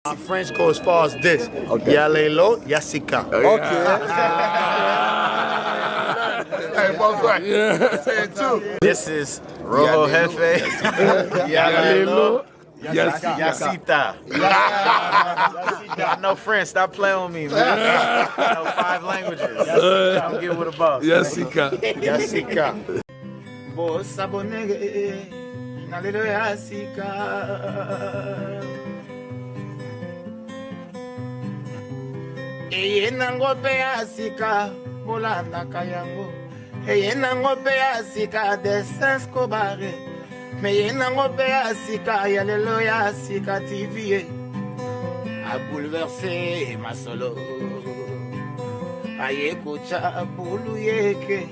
My French goes as far as this. Okay. Yalelo, Yasika. Okay. Hey, both right. Yeah. Say it too. This is Rojo Jefe. Yalelo. Yasita. I know French. Stop playing with me, man. I know 5 languages. Come get with a boss. Yasika. Yasika. Bossa bonege. Nalelo Yasika. Eye nango pe Yasika. Molanda kayango. Eye nango pe Yasika. Descens kobare. Mais yenango pe Yasika, yalelo Yasika TV a bouleversé ma solo. Aye kucha bulu yeke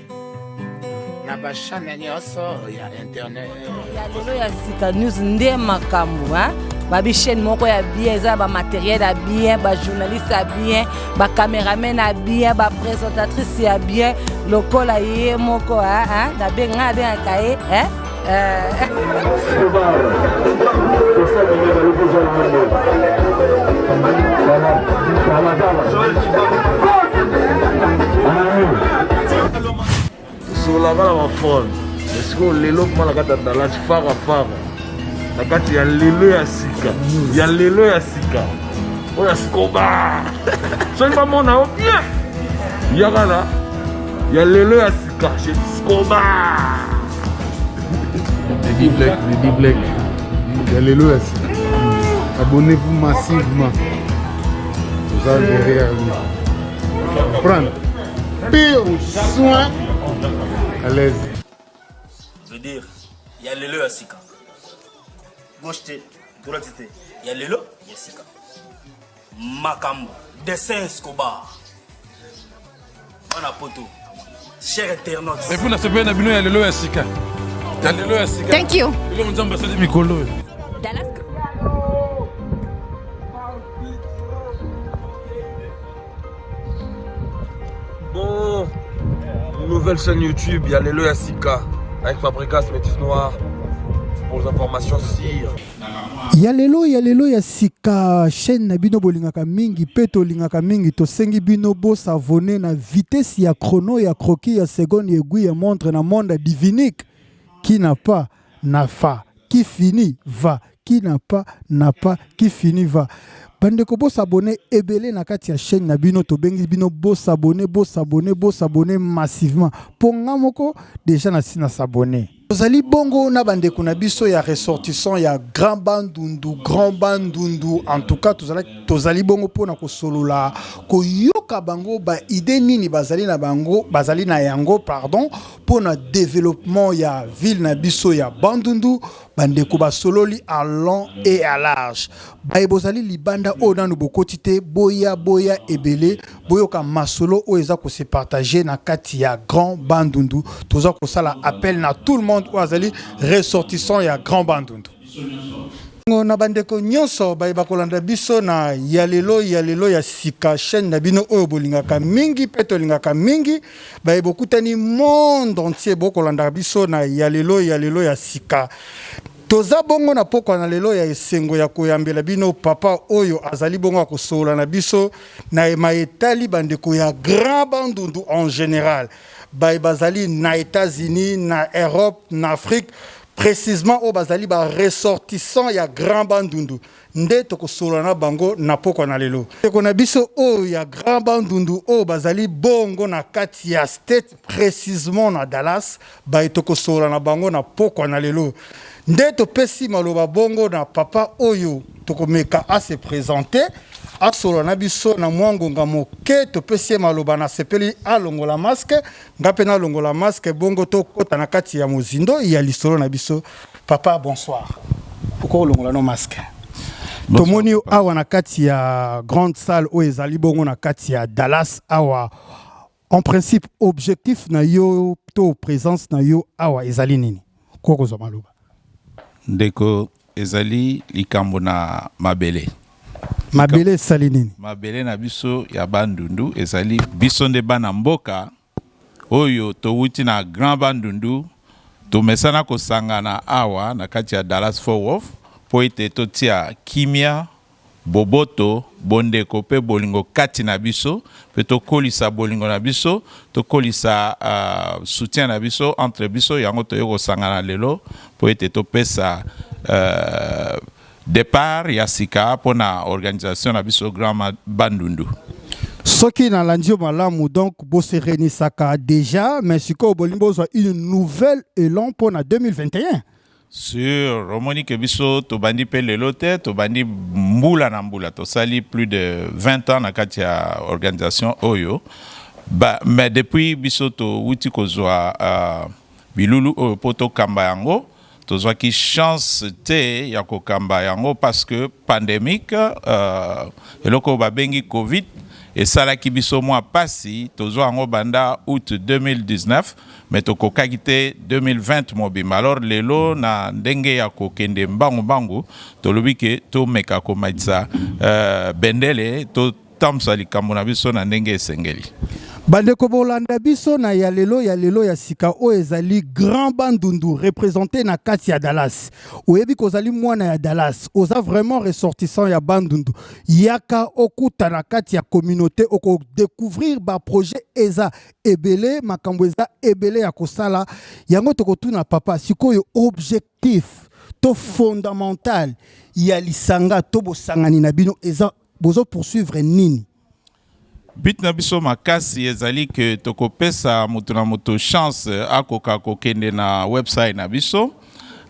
na bashane nyoso ya internet. Yalelo Yasika news nde makambo hein. Babi chaîne moko ya bien, ça ba matériel ya bien, ba journaliste ya bien, ba caméraman ya bien, ba présentatrice ya bien, lokola ye moko hein, na benga bien kae hein. Solanga na phone. Est-ce que lelo mala kata la fara fara. Na kati ya lelo ya sika. Ya lelo ya sika. Oya skoba. Soki ba mona o bien. Yagala. Ya lelo ya sika, chez skoba. Les Black. Yalelo Yasika. Abonnez-vous massivement. Vous allez derrière nous. Prendre. Pire soin. À l'aise. Je veux dire, Yalelo Yasika. Gauche, droite, Yalelo Yasika. Makambo. Dessin Escobar. On a poto. Cher internaute. Et puis, on a ce bien abonné à Yalelo Yasika. Thank you. Dallas. Bon, une nouvelle chaîne YouTube, Yalelo Yasika, avec Fabricas Métis Noir. Pour les informations, sire. Yalelo Yasika, chaîne na bino bolingaka mingi, peto lingaka mingi, to sengi bino bo savone na vitesse ya chrono ya croquis ya seconde aiguille ya montre na monde divinique. Qui n'a pas, n'a pas. Qui finit, va. Qui n'a pas, qui finit, va. Bandeko bo s'abonner ebele na kati ya chaîne na bino to bengi bino bo s'abonner massivement. Ponga moko déjà na sina s'abonner. Tozali bongo na bandeko na biso ya ressortissant ya grand bandundu en tout cas tozali bongo pona ko solola ko yoka bango ba idée nini bazali na yango pardon pona développement ya ville na biso ya Bandundu bandeko ba sololi à long et à large ba bozali libanda o nanu bokotite boya ebele boyoka masolo o eza ko se partager na kati ya grand Bandundu toza ko sala appel na tout le monde Ouazali ressortissant ya Grand Bandundu. Na bandeko nyonso ba kolanda biso na Yalelo Yasika chaîne na bino oyo bolingaka mingi peto lingaka mingi ba bokutani monde entier bokolanda biso na Yalelo Yasika. Toza bongo na poko na lelo ya esengo ya koyambela bino papa oyo azali bongo akosola na biso na maetali bandeko ya Grand Bandundu en général. Bazali na États-Unis, na Europe, na Afrique, précisément au bazali ba ressortissant ya Grand Bandundu. Nde tokosola na bango na poko na lelo. Teko na biso o ya Grand Bandundu o bazali bongo na kati ya state précisément na Dallas, tokosola na bango na poko na lelo. Nde topesi maloba bongo na papa oyo tokomeka a se présenter. Asolo na biso na mwangonga moke topesi maloba na sepeli alongola masque ngapena longola masque bongo to kota na kati ya mozindo ya lisolo na biso papa bonsoir uko longola no masque tomoni awa na kati ya grande salle o ezali bongo na kati ya Dallas awa en principe objectif na yo to présence na yo awa ezali nini koko zo maloba ndeko ezali likambo na mabele Mabele salinini. Mabele na biso ya Bandundu ezali biso nde bana mboka oyo towuti na Grand Bandundu to mesana kosangana awa na kati ya Dallas Fort Worth po ete totia kimia boboto bondeko pe bolingo kati na biso pe tokolisa bolingo na biso tokolisa soutien na biso entre biso yango toyeko sangana lelo po ete topesa départ ya sika pona organisation na biso Grand Bandundu. Soki na landio malamu donc bo serenisaka déjà mais siko bolimbo zo une nouvelle élan pour 2021. Sur Romonique biso to bandi pe lelo te to bandi mbula na mbula to sali plus de 20 ans na kati ya organisation oyo mais depuis biso to wuti kozwa bilulu poto kamba yango to zwa ki chance te ya ko kamba yango parce que pandémique eloko babengi Covid et ça qui biso moi passi tozo ango banda août 2019 mais toko kakite 2020 mobimba alors lelo na ndenge ya kokende mbangu to lobike to meka ko maitsa bendele to tamsa likambo na biso na ndenge esengeli. Bandeko bolanda biso na ya lelo ya sika o ezali Grand Bandundu représenté na kati ya Dallas. Oyebi kozali mwana ya Dallas, oza vraiment ressortissant ya Bandundu. Yaka okuta na kati ya communauté oko découvrir ba projet eza ebele makambo eza ebele ya kosala. Yango tokotuna papa sikoyo objectif to fondamental ya lisanga to bosangani na bino eza bozo poursuivre nini? Bit na biso makasi ezali ke tokopesa mutu na mutu chance akoka kokende na website na biso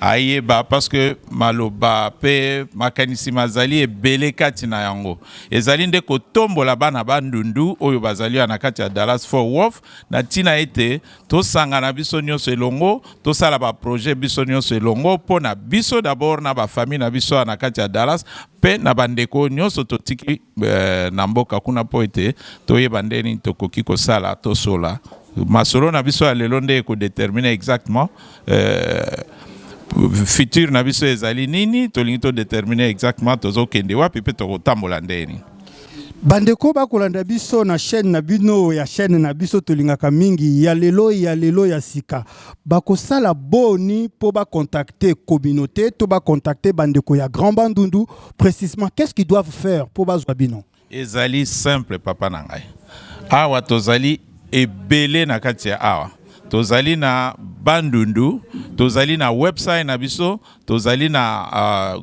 ayeba parce que maloba pe makanisi mazali ebele kati na yango ezali nde kotombola bana bandundu oyo bazali na kati ya Dallas Fort Worth na tina ete tosanga na biso nyonso elongo tosala ba projet biso nyonso elongo pona biso d'abord na ba famille na biso na kati ya Dallas pe na bandeko nyonso totiki na mboka kuna po ete toyeba ndeni tokoki kosala tosola masolo na biso ya lelo nde ko déterminer exactement futur na biso ezali nini tolingi to déterminer exactement tozo kende wapi pe to tambola ndeni. Bandeko bakolanda biso na chaîne na bino ya chaîne na biso tolingaka mingi ya lelo ya sika bakosala boni po ba contacter communauté to ba contacter bandeko ya Grand Bandundu précisément qu'est-ce qu'ils doivent faire pour bazwa bino? Ezali simple papa na ngai awa tozali ebele na kati ya awa tozali na Bandundu, tozali na website na biso, tozali na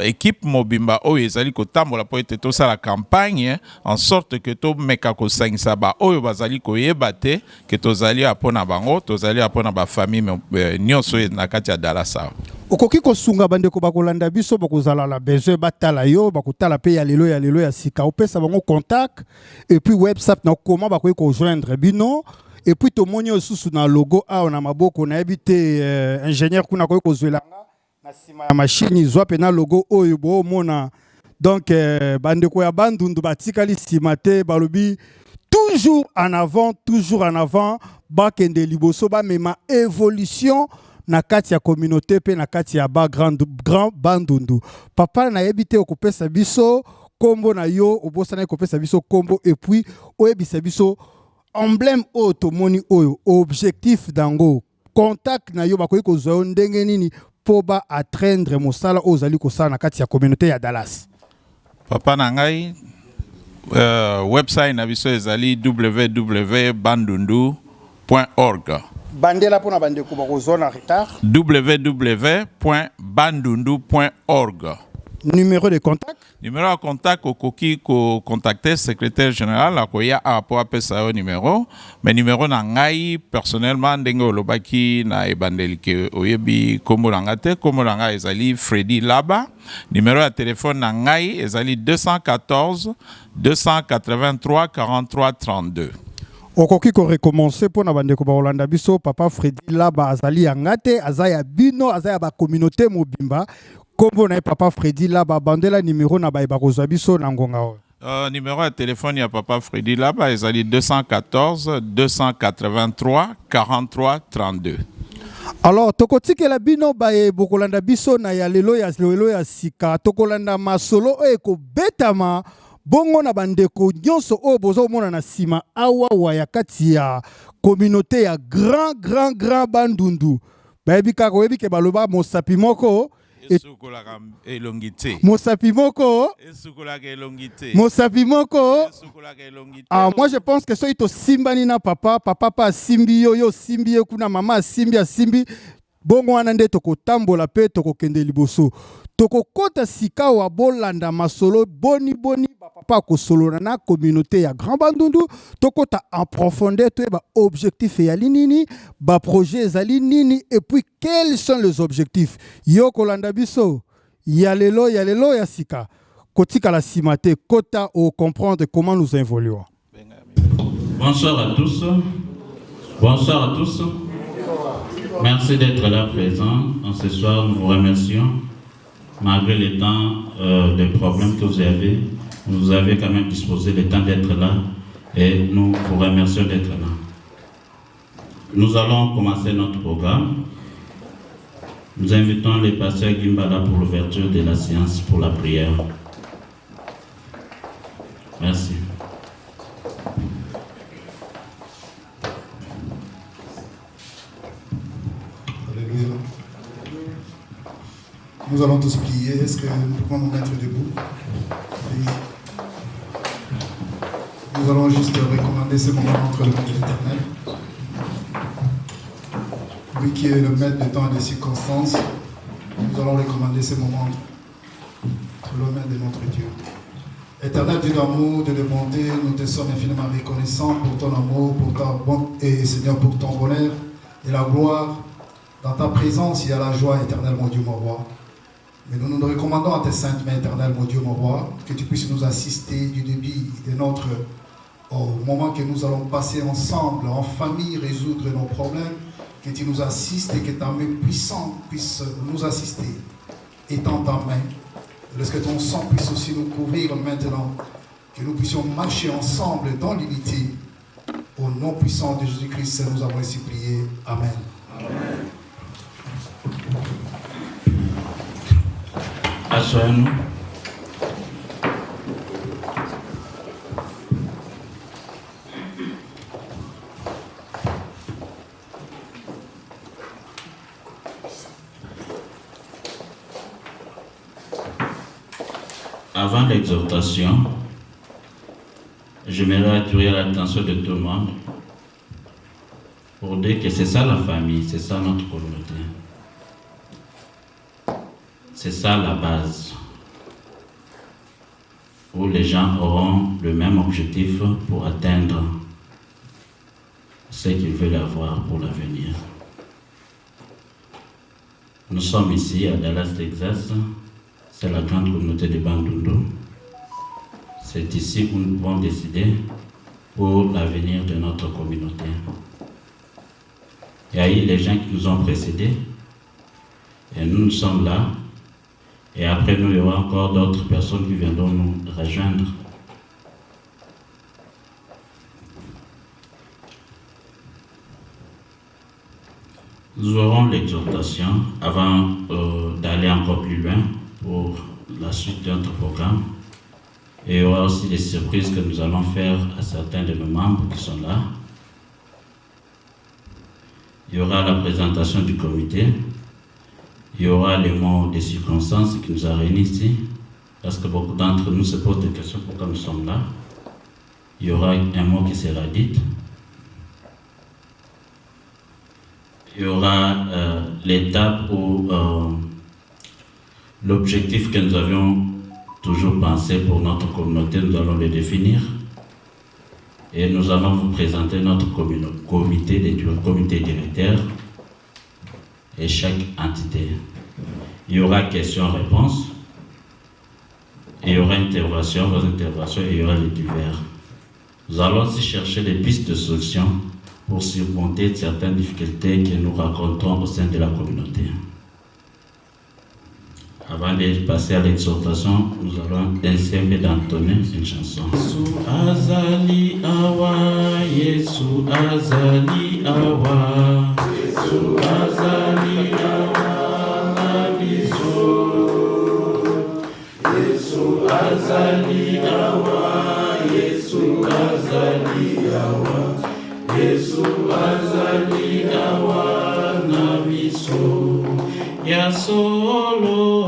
équipe mobimba oyo ezali kotambola po ete tosala campagne en sorte que to meka ko sangisa ba oyo bazali koyeba te ke tozali apona bango, tozali apona ba famille nyonso na kati ya Dallas. Okoki kosunga bandeko bakolanda biso bakozala la besoin batala yo bakotala pe ya lelo ya sika opesa bango contact et puis website na comment bakoki ko joindre bino. Et puis to moni osusu na logo a na maboko na ebité ingénieur kuna ko kozwelanga na sima ya machine zwa pe na logo oyo bo mona donc bandeko ya Bandundu batikali sima te balobi toujours en avant bakende liboso ba mema évolution na kati ya communauté pe na kati ya Grand Bandundu papa na ebité okopesa biso kombo na yo obosana okopesa biso kombo et puis oyebisa biso emblème automoni oyo objectif dango contact na yo bakoyi kozwa ndenge nini po ba atteindre mosala ozali kosala na kati ya communauté ya Dallas. Papa na ngai website na biso ezali www.bandundu.org. Bandela pona bandeko bakozwa na retard www.bandundu.org. Numéro de contact? Numéro de contact, au coquille ko contacter secrétaire général, à quoi ya a pour appeler ça numéro. Mais numéro nangai personnellement dengo lobaki na ebandelike oyebi kombo langate kombo langa ezali Freddy Laba. Numéro de téléphone nangai ezali 214 283 43 32. Okoki ko recommencer pour na bandeko ba Holanda biso papa Freddy Laba azali angate azaya bino azaya ba communauté mobimba. Kombo na papa Freddy Laba bandela numéro na ba kozwa biso na ngonga. Numéro de téléphone ya papa Freddy Laba ezali 214 283 43 32. Alors tokotikela bino ba bokolanda biso na ya lelo ya sika tokolanda masolo eko betama bongo na bandeko nyonso o bozo mona na sima awa ya kati ya communauté ya grand Bandundu. Bayebi kako yebi ke baloba mosapi moko Mosapi moko. Mosapi moko. Ah, moi je pense que soki to simbani na papa, papa pa simbi yo simbi ye kuna mama simbi. Bongo wana nde toko tambola pe toko kende liboso. Toko kota sika wa bolanda masolo boni papa ko solo na communauté ya Grand Bandundu. Toko ta en profondeur to ba objectif ya linini, ba projet za linini et puis quels sont les objectifs. Yo kolanda biso ya lelo ya sika. Kotika la simate kota au comprendre comment nous évoluons. Bonsoir à tous. Bonsoir à tous. Merci d'être là présents. Ce soir, nous vous remercions. Malgré les temps, les problèmes que vous avez quand même disposé le temps d'être là et nous vous remercions d'être là. Nous allons commencer notre programme. Nous invitons les pasteurs Gimbala pour l'ouverture de la séance pour la prière. Merci. Nous allons tous prier. Est-ce que nous pouvons nous mettre debout? Et nous allons juste recommander ce moment entre le monde de l'Éternel. Lui qui est le maître des temps et des circonstances, nous allons recommander ce moment entre le maître de notre Dieu. Éternel Dieu d'amour, Dieu de bonté, nous te sommes infiniment reconnaissants pour ton amour, pour ta bonté, et Seigneur, pour ton bonheur et la gloire. Dans ta présence, il y a la joie éternelle, mon Dieu, mon roi. Mais nous nous recommandons à tes saintes mains éternelles, mon Dieu, mon roi, que tu puisses nous assister du début de notre moment que nous allons passer ensemble, en famille, résoudre nos problèmes, que tu nous assistes et que ta main puissante puisse nous assister. Étends ta main, lorsque ton sang puisse aussi nous couvrir maintenant, que nous puissions marcher ensemble dans l'unité. Au nom puissant de Jésus-Christ, nous avons ainsi prié. Amen. Amen. Asseyons-nous. Avant l'exhortation, j'aimerais attirer l'attention de tout le monde pour dire que c'est ça la famille, c'est ça notre communauté. C'est ça la base, où les gens auront le même objectif pour atteindre ce qu'ils veulent avoir pour l'avenir. Nous sommes ici à Dallas, Texas. C'est la grande communauté de Bandundu. C'est ici où nous pouvons décider pour l'avenir de notre communauté. Il y a eu les gens qui nous ont précédés et nous sommes là. Et après nous, il y aura encore d'autres personnes qui viendront nous rejoindre. Nous aurons l'exhortation avant d'aller encore plus loin pour la suite de notre programme. Et il y aura aussi des surprises que nous allons faire à certains de nos membres qui sont là. Il y aura la présentation du comité. Il y aura les mots des circonstances qui nous a réunis ici. Parce que beaucoup d'entre nous se posent des questions pourquoi nous sommes là. Il y aura un mot qui sera dit. Il y aura l'étape où l'objectif que nous avions toujours pensé pour notre communauté, nous allons le définir. Et nous allons vous présenter notre comité directeur et chaque entité. Il y aura questions-réponses, il y aura intervention, vos interventions, et il y aura les divers. Nous allons aussi chercher des pistes de solutions pour surmonter certaines difficultés que nous rencontrons au sein de la communauté. Avant de passer à l'exhortation, nous allons essayer d'entonner une chanson. Yesu azali awa, Yesu azali awa, Yesu azali awa, nabiso. Yesu azali awa, Yesu azali awa, Yesu azali awa, nabiso. Ya solo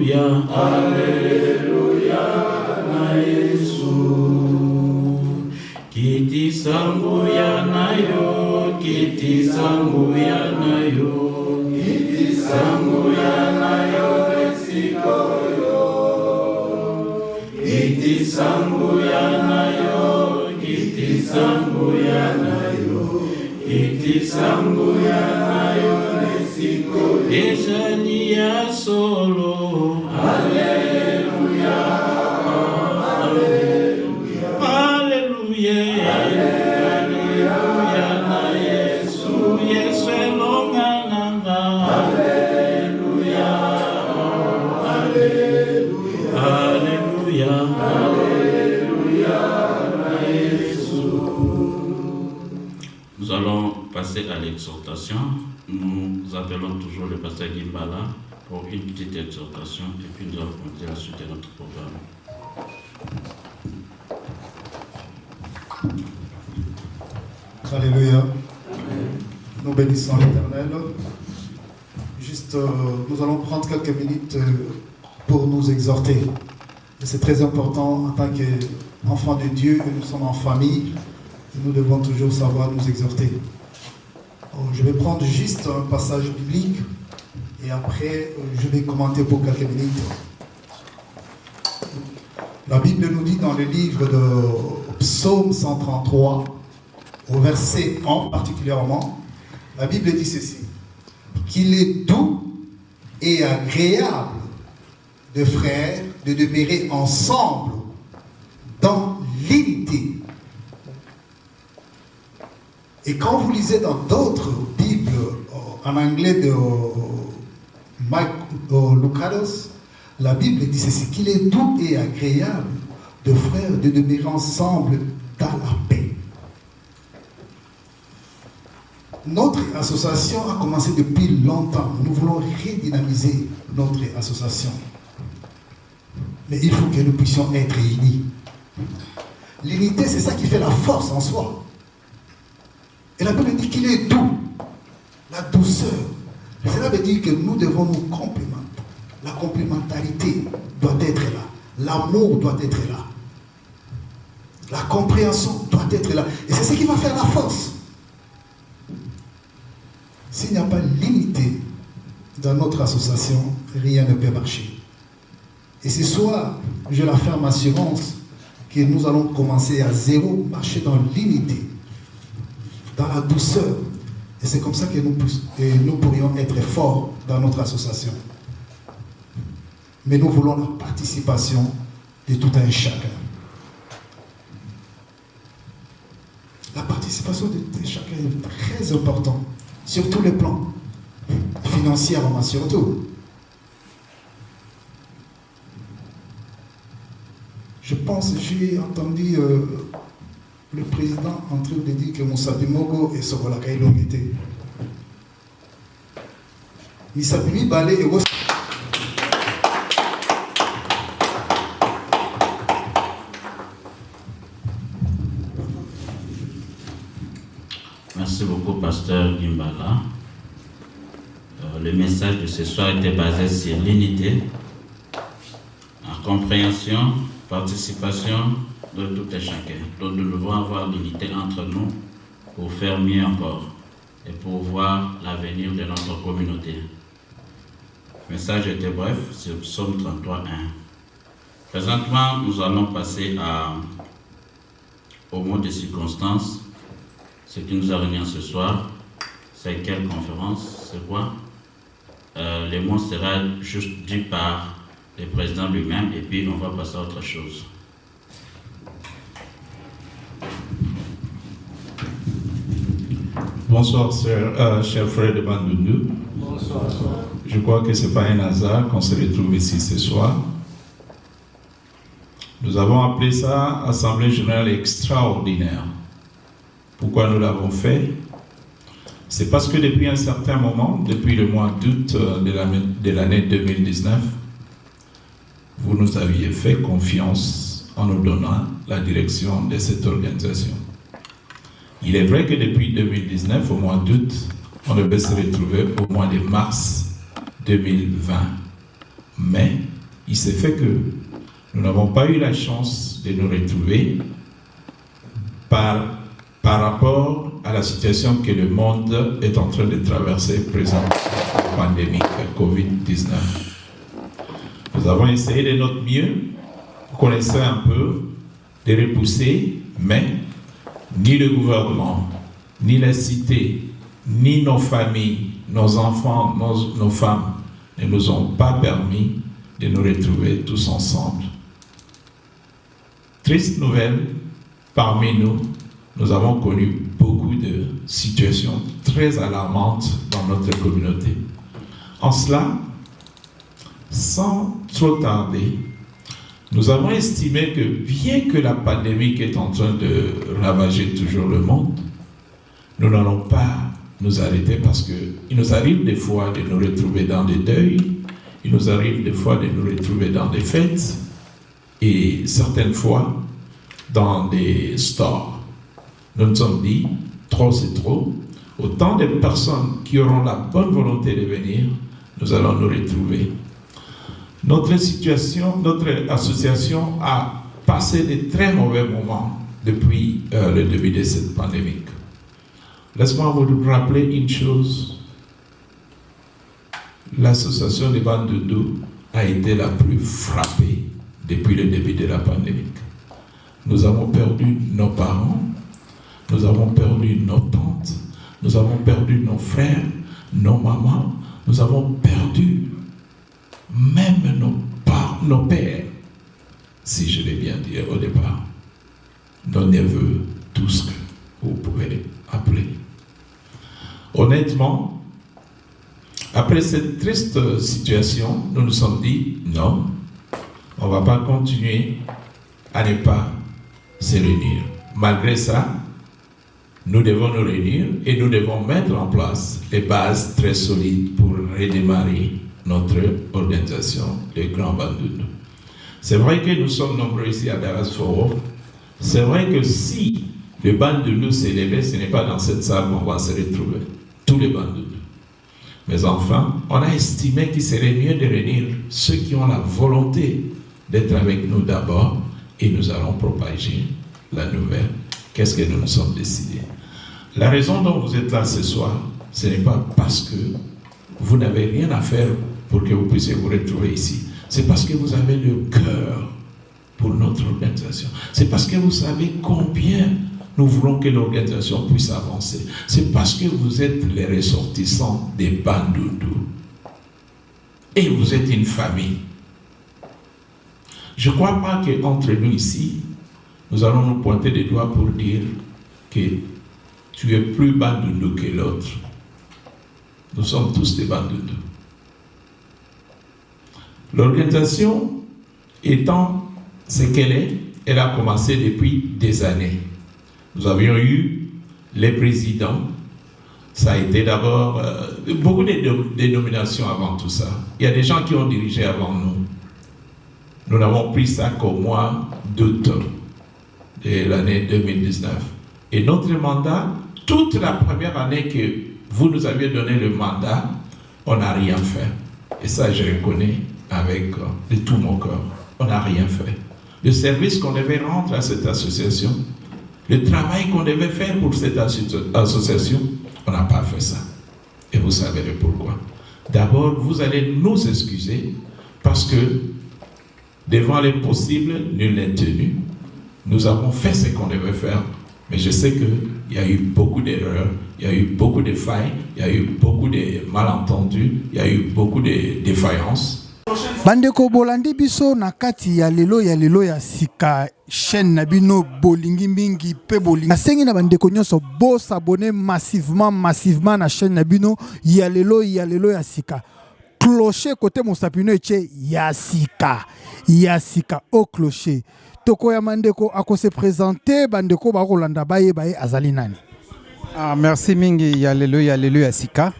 Alléluia, Alléluia, na Yesu. Kiti sangu ya nayo, kiti sangu ya nayo, kiti sangu ya nayo resikoyo. Kiti sangu ya nayo, kiti sangu ya nayo, kiti sangu ya nayo resikoyo. Ejani ya solo, Alléluia, Alléluia, Alléluia, Alléluia na Yesu, Yesu elonga nanga, Alléluia, Alléluia, Alléluia, Alléluia na Yesu. Nous allons passer à l'exhortation. Nous appelons toujours le pasteur Gimbala pour une petite exhortation et puis nous allons continuer la suite de notre programme. Alléluia. Nous bénissons l'Éternel. Juste, nous allons prendre quelques minutes pour nous exhorter. Et c'est très important en tant qu'enfants de Dieu, et nous sommes en famille, et nous devons toujours savoir nous exhorter. Je vais prendre juste un passage biblique et après je vais commenter pour quelques minutes. La Bible nous dit dans le livre de Psaume 133, au verset 1 particulièrement, la Bible dit ceci: qu'il est doux et agréable de frères de demeurer ensemble dans l'unité. Et quand vous lisez dans d'autres Bibles, en anglais de Lucados, la Bible dit ceci: qu'il est doux et agréable de frères de demeurer ensemble dans la paix. Notre association a commencé depuis longtemps. Nous voulons redynamiser notre association. Mais il faut que nous puissions être unis. L'unité, c'est ça qui fait la force en soi. Et la Bible dit qu'il est doux, la douceur. Cela veut dire que nous devons nous complémenter. La complémentarité doit être là. L'amour doit être là. La compréhension doit être là. Et c'est ce qui va faire la force. S'il n'y a pas l'unité dans notre association, rien ne peut marcher. Et ce soir, je la ferme assurance que nous allons commencer à zéro, marcher dans l'unité, dans la douceur. Et c'est comme ça que nous pourrions être forts dans notre association. Mais nous voulons la participation de tout un chacun. La participation de tout un chacun est très importante, sur tous les plans, financièrement surtout. Je pense, j'ai entendu le président en train de dire que Moussabi Mogo et Sokola Kailong étaient. Moussabi Balé et Wos. Merci beaucoup, pasteur Gimbala. Le message de ce soir était basé sur l'unité, la compréhension, participation de tout et chacun. Donc nous devons avoir l'unité entre nous pour faire mieux encore et pour voir l'avenir de notre communauté. Le message était bref, c'est Psaume 33, 1. Présentement, nous allons passer au mot de circonstance. Ce qui nous a réunis ce soir, c'est quelle conférence, c'est quoi? Les mots seront juste dit par le président lui-même et puis on va passer à autre chose. Bonsoir, cher frère de Bandundu. Bonsoir. Je crois que ce n'est pas un hasard qu'on se retrouve ici ce soir. Nous avons appelé ça Assemblée générale extraordinaire. Pourquoi nous l'avons fait? C'est parce que depuis un certain moment, depuis le mois d'août de l'année 2019, vous nous aviez fait confiance en nous donnant la direction de cette organisation. Il est vrai que depuis 2019, au mois d'août, on devait se retrouver au mois de mars 2020. Mais il s'est fait que nous n'avons pas eu la chance de nous retrouver par rapport à la situation que le monde est en train de traverser présente pandémique Covid-19. Nous avons essayé de notre mieux, vous connaissez un peu, de repousser, mais ni le gouvernement, ni la cité, ni nos familles, nos enfants, nos femmes ne nous ont pas permis de nous retrouver tous ensemble. Triste nouvelle, parmi nous, nous avons connu beaucoup de situations très alarmantes dans notre communauté. En cela, sans trop tarder, nous avons estimé que bien que la pandémie est en train de ravager toujours le monde, nous n'allons pas nous arrêter parce qu'il nous arrive des fois de nous retrouver dans des deuils, il nous arrive des fois de nous retrouver dans des fêtes et certaines fois dans des stores. Nous nous sommes dit, trop c'est trop, autant de personnes qui auront la bonne volonté de venir, nous allons nous retrouver. Notre association a passé de très mauvais moments depuis le début de cette pandémie. Laisse-moi vous rappeler une chose. L'association des Bandundu a été la plus frappée depuis le début de la pandémie. Nous avons perdu nos parents, nous avons perdu nos tantes, nous avons perdu nos frères, nos mamans, nous avons perdu même nos pères, si je l'ai bien dit au départ, nos neveux, tout ce que vous pouvez appeler. Honnêtement, après cette triste situation, nous nous sommes dit, non, on ne va pas continuer à ne pas se réunir. Malgré ça, nous devons nous réunir et nous devons mettre en place les bases très solides pour redémarrer notre organisation, le Grand Bandundu. C'est vrai que nous sommes nombreux ici à Daras-Foro. C'est vrai que si le Bandundu s'est levé, ce n'est pas dans cette salle qu'on va se retrouver. Tous les Bandundu. Mais enfin, on a estimé qu'il serait mieux de réunir ceux qui ont la volonté d'être avec nous d'abord et nous allons propager la nouvelle. Qu'est-ce que nous nous sommes décidés? La raison dont vous êtes là ce soir, ce n'est pas parce que vous n'avez rien à faire pour que vous puissiez vous retrouver ici. C'est parce que vous avez le cœur pour notre organisation. C'est parce que vous savez combien nous voulons que l'organisation puisse avancer. C'est parce que vous êtes les ressortissants des Bandundu. Et vous êtes une famille. Je ne crois pas qu'entre nous ici, nous allons nous pointer des doigts pour dire que tu es plus Bandundu que l'autre. Nous sommes tous des Bandundu. L'organisation étant ce qu'elle est, elle a commencé depuis des années. Nous avions eu les présidents. Ça a été d'abord beaucoup de dénominations avant tout ça. Il y a des gens qui ont dirigé avant nous. Nous n'avons pris ça qu'au mois d'août de l'année 2019. Et notre mandat, toute la première année que vous nous aviez donné le mandat, on n'a rien fait. Et ça, je reconnais avec de tout mon cœur. On n'a rien fait. Le service qu'on devait rendre à cette association, le travail qu'on devait faire pour cette association, on n'a pas fait ça. Et vous savez le pourquoi. D'abord, vous allez nous excuser parce que devant l'impossible, nul n'est tenu. Nous avons fait ce qu'on devait faire, mais je sais qu'il y a eu beaucoup d'erreurs, il y a eu beaucoup de failles, il y a eu beaucoup de malentendus, il y a eu beaucoup de défaillances. Bandeko bolandi biso na kati ya lelo ya sika chaîne na bino bolingi mingi pe bolingi. Nasengi na bandeko nyonso bo s'abonner massivement na chaîne na bino ya lelo ya sika. Clocher côté Mosapino eche ya sika au clocher. Toko ya mandeko ako se présenter bandeko ba Rolanda baye azali nani. Ah, merci mingi ya lelo ya sika.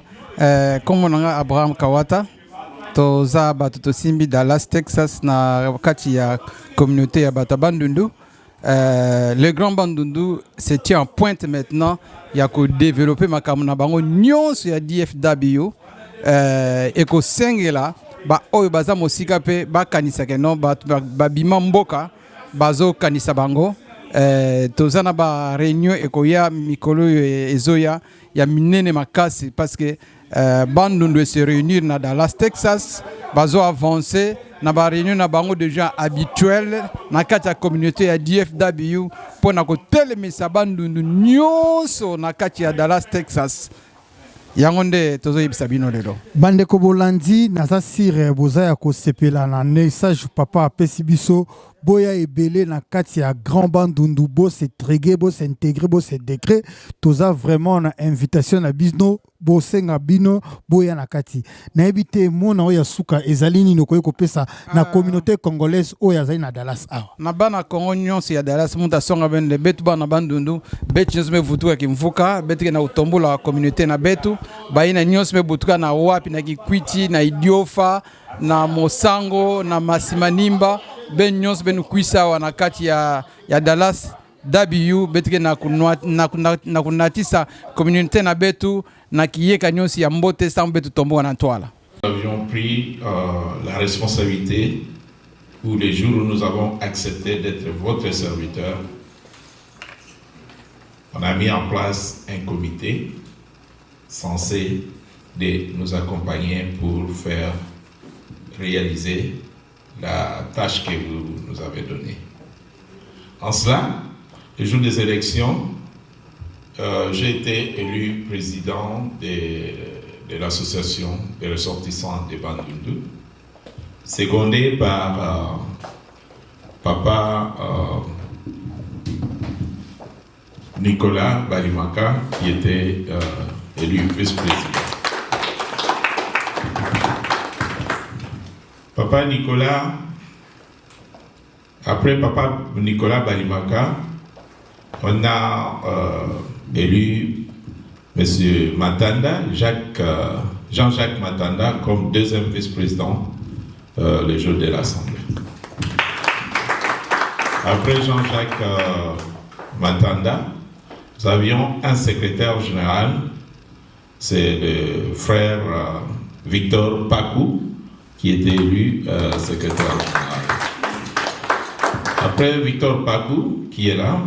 Comme on a Abraham Kawata toza bato tosimbi Dallas Texas na kati ya communauté ya bato Bandundu. Le Grand Bandundu se tient en pointe maintenant. Il y a que développer makamuna bango nyonso ya DFW et ko sengela ba oyo baza mosika pe bakanisa ke non babima mboka bazo kanisa bango tozana ba réunion ekoya mikolo ezoya ya minene makasi parce que Bandundu se réunir na Dallas Texas bazo avancer na ba réunion na bango déjà habituel na kati ya communauté ya DFW pour na ko telemisa Bandundu nyonso na kati ya Dallas Texas. Yangonde tozo yebisa bino lelo bande ko bolandi naza sire boza ya ko sepela na message papa apesi biso boya ebele na kati ya grand Bandundu bo se tréguer bo se intégrer bo se décret toza vraiment na invitation na bino bo senga bino boya na kati na ebite mona oya suka ezalini no koyeko pesa na communauté congolaise oya zali na Dallas a na bana Congo nyonso ya Dallas muta songa bende betu bana Bandundu betu nyonso me vutuka kimvuka betu na utombola communauté na betu baina nyonso me butuka na wapi na Kikwiti na Idiofa na Mosango na Masimanimba ben nyonso benu kuisa wana kati ya Dallas W betike na kunatisa communauté na betu na kiyeka nyonso ya mbote sans betu tombo na toile. Nous avions pris la responsabilité où les jours où nous avons accepté d'être votre serviteur, on a mis en place un comité censé de nous accompagner pour faire réaliser la tâche que vous nous avez donnée. En cela, le jour des élections, j'ai été élu président de l'association des ressortissants de Bandundu, secondé par papa Nicolas Balimaka, qui était élu vice-président. Papa Nicolas, après Papa Nicolas Balimaka, on a élu M. Matanda, Jean-Jacques Matanda, comme deuxième vice-président le jour de l'Assemblée. Après Jean-Jacques Matanda, nous avions un secrétaire général, c'est le frère Victor Pakou, qui était élu secrétaire général. Après Victor Pakou, qui est là,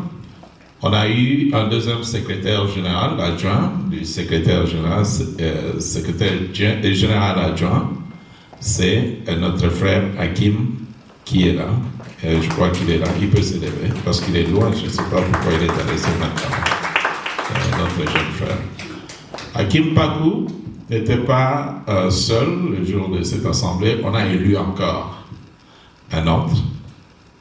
on a eu un deuxième secrétaire général adjoint, du secrétaire général, général adjoint, c'est notre frère Hakim qui est là. Je crois qu'il est là, il peut se lever parce qu'il est loin, je ne sais pas pourquoi il est allé ce matin. Notre jeune frère. Hakim Pakou n'était pas seul le jour de cette assemblée, on a élu encore un autre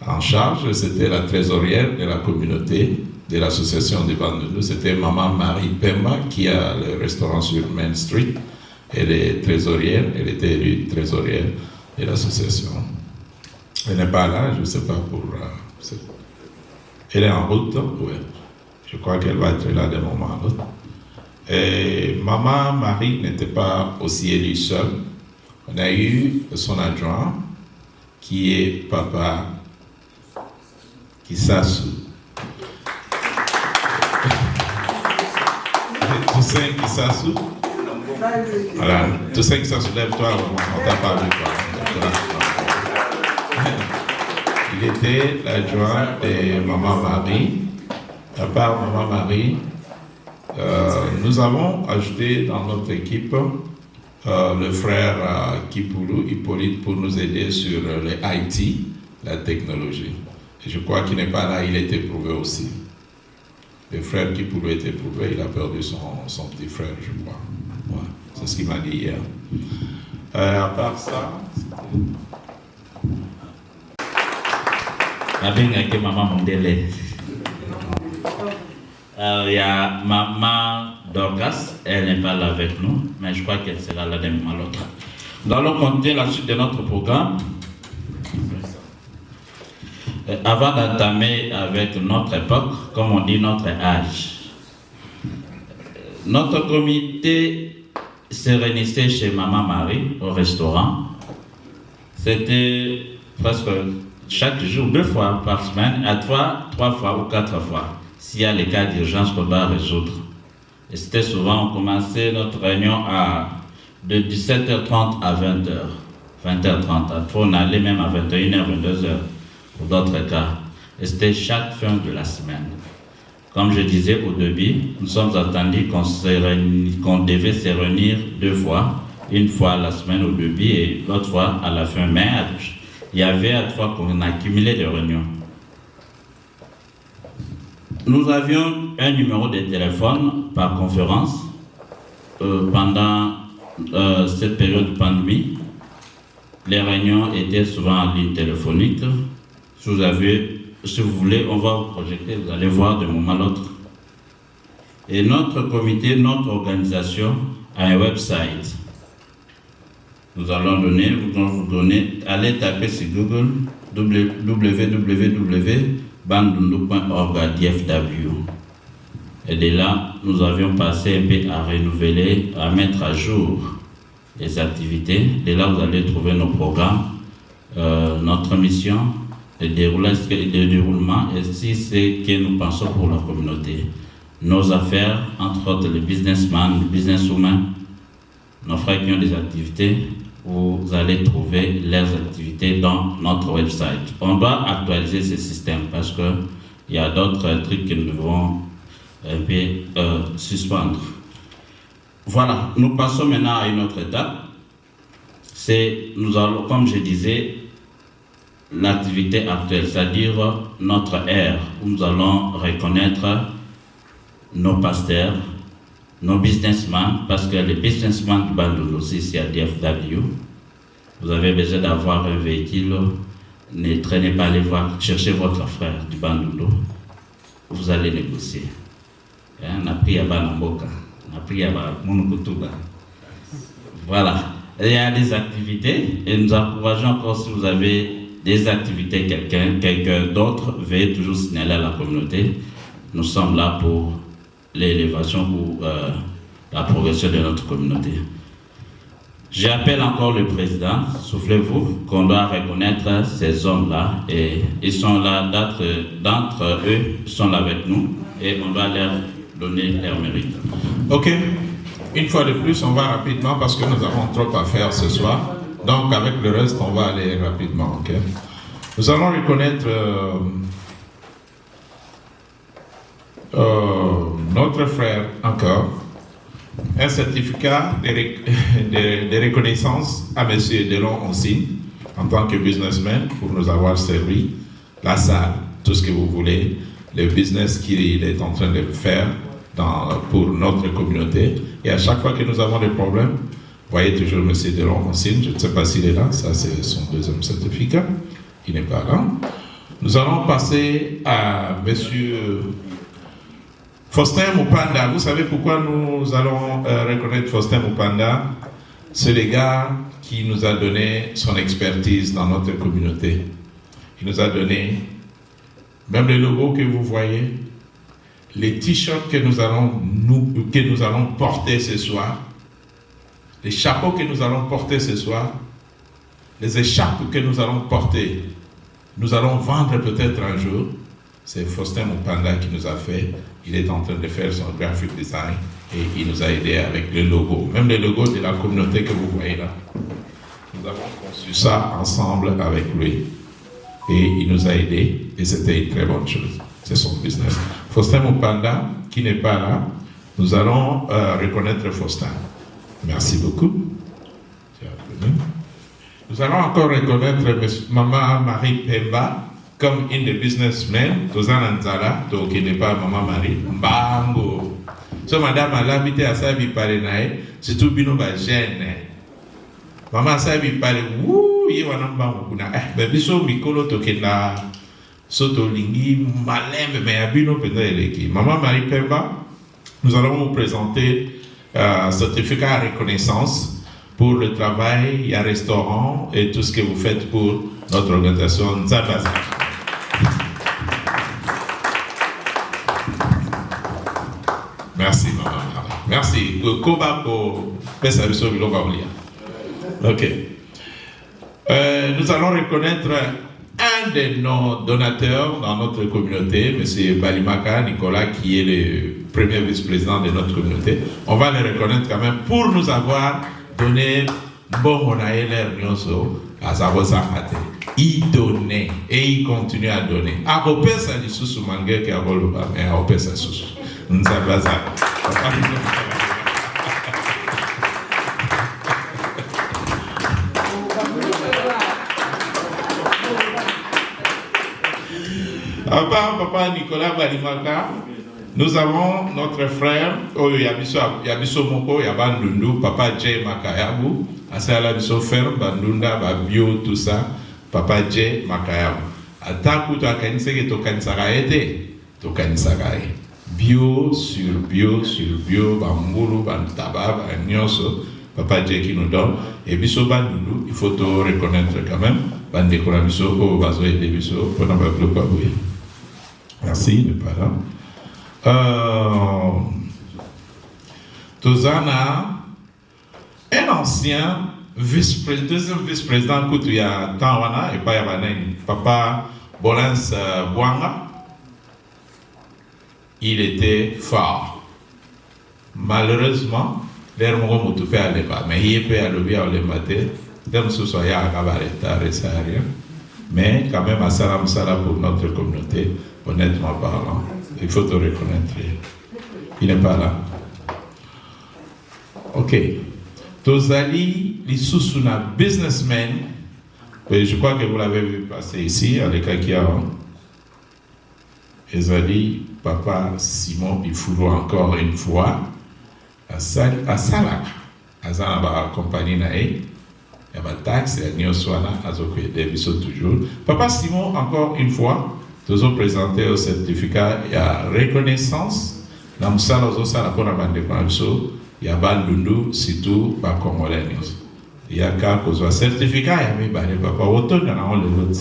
en charge, c'était la trésorière de la communauté de l'association des Bandundu, c'était Maman Marie Pemba qui a le restaurant sur Main Street. Elle est trésorière, elle était élue trésorière de l'association. Elle n'est pas là, je ne sais pas pour... elle est en route, oui. Je crois qu'elle va être là d'un moment à l'autre. Et Maman Marie n'était pas aussi élue seule. On a eu son adjoint, qui est Papa Kisasu. Toussaint Kisasu. Voilà, Toussaint Kisasu, lève-toi, on t'a pas vu. Il était l'adjoint de Maman Marie. À part Maman Marie, nous avons ajouté dans notre équipe le frère Kipulu, Hippolyte, pour nous aider sur les IT, la technologie. Et je crois qu'il n'est pas là, il est éprouvé aussi. Le frère Kipulu est éprouvé, il a perdu son petit frère, je crois. Ouais, c'est ce qu'il m'a dit hier. À part ça... avec Maman Mondele. Il y a Maman Dorcas, elle n'est pas là avec nous, mais je crois qu'elle sera là d'un moment à l'autre. Nous allons continuer la suite de notre programme. Avant d'entamer avec notre époque, comme on dit, notre âge. Notre comité s'est réunissait chez Maman Marie au restaurant. C'était presque chaque jour, 2 fois par semaine, à 3 fois ou 4 fois, s'il y a les cas d'urgence qu'on doit résoudre. Et c'était souvent, on commençait notre réunion de 17h30 à 20h. 20h30. Parfois, on allait même à 21h, 22h pour d'autres cas. Et c'était chaque fin de la semaine. Comme je disais au début, nous sommes attendus qu'on devait se réunir 2 fois. Une fois la semaine au début et l'autre fois à la fin. Mais il y avait à 3 qu'on a accumulé des réunions. Nous avions un numéro de téléphone par conférence pendant cette période de pandémie. Les réunions étaient souvent en ligne téléphonique. Si vous voulez, on va vous projeter, vous allez voir d'un moment à l'autre. Et notre comité, notre organisation a un website. Nous allons vous donner, allez taper sur Google www.bandundu.org/DFW. Et de là, nous avions passé un peu à renouveler, à mettre à jour les activités. De là, vous allez trouver nos programmes, notre mission, le déroulement et si c'est que nous pensons pour la communauté. Nos affaires, entre autres les businessmen, les businesswomen, nos frères qui ont des activités, vous allez trouver leurs activités dans notre website. On doit actualiser ce système parce qu'il y a d'autres trucs que nous devons un peu suspendre. Voilà, nous passons maintenant à une autre étape. Nous allons, comme je disais, l'activité actuelle, c'est-à-dire notre ère, où nous allons reconnaître nos pasteurs, nos businessmen, parce que les businessmen du Bandundu aussi, c'est à DFW. Vous avez besoin d'avoir un véhicule, ne traînez pas aller voir, cherchez votre frère du Bandundu. Vous allez négocier. On a pris à Banamboka, on a pris à Monukutuba. Voilà. Il y a des activités et nous encourageons encore si vous avez des activités, quelqu'un d'autre, veuillez toujours signaler à la communauté. Nous sommes là pour l'élévation ou la progression de notre communauté. J'appelle encore le président, soufflez-vous, qu'on doit reconnaître ces hommes-là et ils sont là, d'entre eux, ils sont là avec nous et on doit leur donner leur mérite. Ok, une fois de plus, on va rapidement parce que nous avons trop à faire ce soir. Donc avec le reste, on va aller rapidement. Okay? Nous allons reconnaître notre frère encore, un certificat de reconnaissance à M. Delon Onsine en tant que businessman pour nous avoir servi la salle, tout ce que vous voulez, le business qu'il est en train de faire pour notre communauté. Et à chaque fois que nous avons des problèmes, vous voyez toujours M. Delon Onsine, je ne sais pas s'il est là, ça c'est son deuxième certificat, il n'est pas là. Nous allons passer à M. Faustin Mupanda. Vous savez pourquoi nous allons reconnaître Faustin Mupanda? C'est le gars qui nous a donné son expertise dans notre communauté. Il nous a donné même les logos que vous voyez, les t-shirts que nous allons porter ce soir, les chapeaux que nous allons porter ce soir, les écharpes que nous allons porter, nous allons vendre peut-être un jour. C'est Faustin Mupanda qui nous a fait. Il est en train de faire son graphic design et il nous a aidé avec le logo. Même le logo de la communauté que vous voyez là. Nous avons conçu ça ensemble avec lui. Et il nous a aidés et c'était une très bonne chose. C'est son business. Faustin Mupanda, qui n'est pas là, nous allons reconnaître Faustin. Merci beaucoup. Nous allons encore reconnaître Maman Marie Pemba comme une des businessmen. Tozana Nzala, qui n'est pas Maman Marie. Mbango. So madame a l'habité à Sabi Parenae, c'est tout bino ba gêne. Maman Sabi Pare, wouh, y va n'importe kuna. Mais biso mikolo tokena soto lingi malembe mais abino penda eleki. Maman Marie Pemba, nous allons vous présenter un certificat de reconnaissance pour le travail, il y a restaurant et tout ce que vous faites pour notre organisation Nzabaza. Merci maman. Merci. Koba pour Pesabiso Bilobaoulia. Ok. Nous allons reconnaître un de nos donateurs dans notre communauté, M. Balimaka Nicolas, qui est le premier vice-président de notre communauté. On va le reconnaître quand même pour nous avoir donné bon on a l'air nyonso azabosaka te il donnait et il continue à donner akopesa lisusu malgré que akoloba mais akopesa lisusu nzabaza Papa Nicolas Balimaka, nous avons notre frère, Yabiso Moko, Yabandundu, Papa J. Makayabu, Asala Biso Ferme, Bandunda, Babio, tout ça, Papa J. Makayabu. Ataku to akaniseke to kanisaka ete, to kanisaka e. Bio sur bio sur bio, Bambulu, Bantaba, Nyonso, Papa J qui nous donne. Et Biso Bandundu, il faut te reconnaître quand même. Bandekora Biso, Ko Bazo et Biso, pour n'avoir plus quoi oui. Merci, ne pas là. Tozana, un ancien deuxième vice-président, il y a Tawana et Payabanani, Papa Bolens Bouanga, il était fort. Malheureusement, l'air mon mot fait aller pas, mais il peut aller bien le matin, d'un sous-soya à Cabareta, rien. Mais quand même, à Salam Salam pour notre communauté. Honnêtement parlant, il faut te reconnaître. Il n'est pas là. Ok. Tozali, les sous-suna businessmen, je crois que vous l'avez vu passer ici, avec Akiaon. Ezali, Papa Simon, il faut encore une fois, à Salak, à Zanaba, compagnie Nae, il y a ma taxe, il y a Nioswana, à Zokwede, toujours. Papa Simon, encore une fois, nous avons présenté au certificat, il y a reconnaissance, dans le salon, il y a Bandundu, surtout, par Congolais. Il y a qu'un certificat, il y a mis papa, autant il y en a le vote.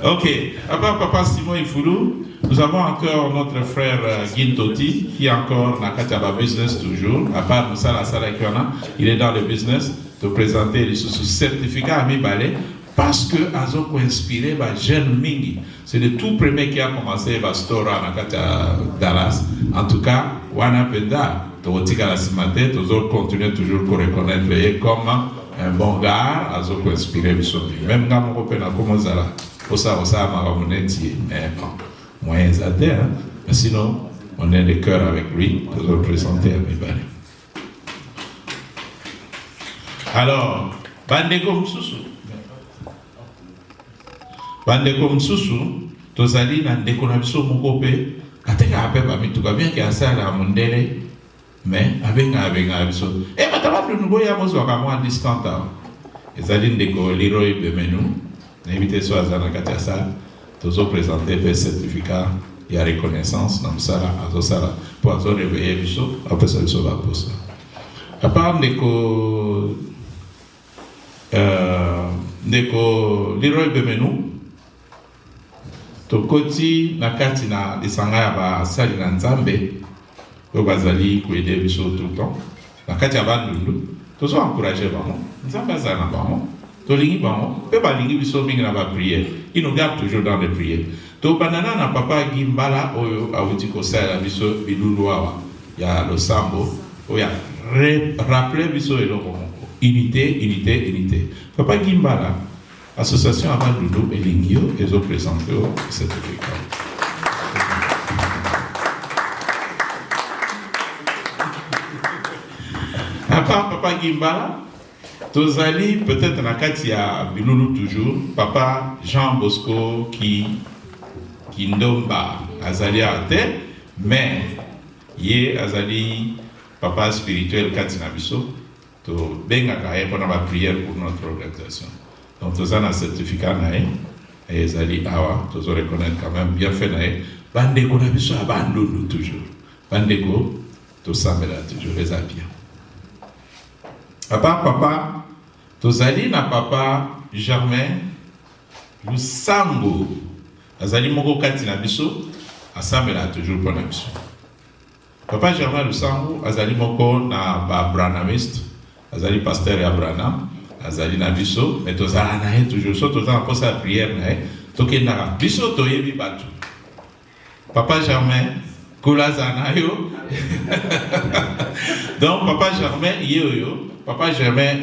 Ok, à part Papa Simon Ifoulou, nous avons encore notre frère Gintoti, qui est encore dans le business toujours, à part Moussa Salakiona, il est dans le business de présenter les certificats à Mibalé, parce que Azoko inspiré par Jeune Mingi. C'est le tout premier qui a commencé par Stora à Dallas. En tout cas, Wana Penda, Totika la Simate, nous allons continuer toujours pour reconnaître comme un bon gars, Azoko inspiré, même dans mon copain, comment ça là. Pour ça, mais moyens à terre, mais sinon, on est de cœur avec lui, pour le présenter à Mibale. Alors, Bandeko Msusu. Bandeko Msusu, Tozali, Nandeko Nabiso Mukope, Kateka Apeba Mituka, bien qu'il y a ça à Mondele, mais avec Abiso. Et maintenant, nous voyons à distance. Ezali Ndeko Leroy Bemenou. Invité sur Azana Katiasa, tous présenté le certificat, il y a reconnaissance dans ça, pour réveiller le show, après ça, le show va poser. À part Neko Leroy Bemenou, to koti na kati na lisanga ba sali na Nzambe, ko bazali ko aider le show tout le temps. Na kati ya bandundu, tous encourager ba mo, Nzambe azana ba mo. Il nous garde toujours dans les prières. Donc, banana na papa Gimbala, oyo awutiko sala biso biluluawa ya losambo, oya rappeler biso eloko moko. Unité. Papa Gimbala, association Abandundu et Lingio, ils ont présenté au certificat. À part papa Gimbala, Tozali, peut-être na kati ya Bilulu toujours, Papa Jean Bosco qui ndomba azali ate, mais ye azali papa spirituel kati na biso, to benga kaye pour la prière pour notre organisation. Donc Tozana un certificat nae, et azali awa, tozo reconnaître quand même bien fait nae, bandeko na biso abandonu toujours, bandeko to samela toujours les bien. À part papa, Tozali na papa Germain Lusambo, azali moko kati na biso, asamela toujours pour na biso. Papa Germain Lusambo, azali moko na ba Branhamiste, azali pasteur ya Branham, azali na biso mais tozala na ye toujours so tozala mposa prière na ye tokendaka biso toyebi bato Papa Germain kolaza na yo donc Papa Germain yeoyo Papa Germain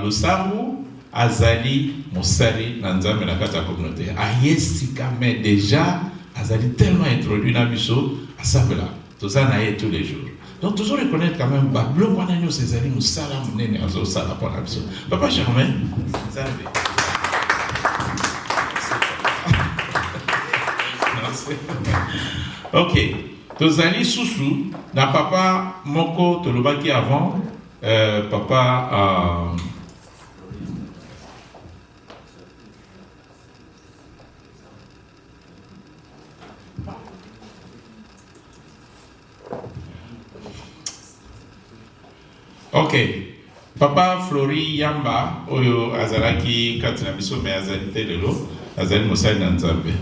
losambu azali mosali na nzambe na kati ya communauté ayesika mais déjà azali tellement introduit na biso asambela tozala na ye tous les jours. Donc toujours reconnaître quand même bah bleu wana nyo sezali musala munene azo sala pour la biso. Papa Germain nzambe. OK. Tozali susu na papa moko tolobaki avant papa OK. Papa Flori Yamba, oyo azalaki katina biso me azalite lelo, azali mosali na nzambe.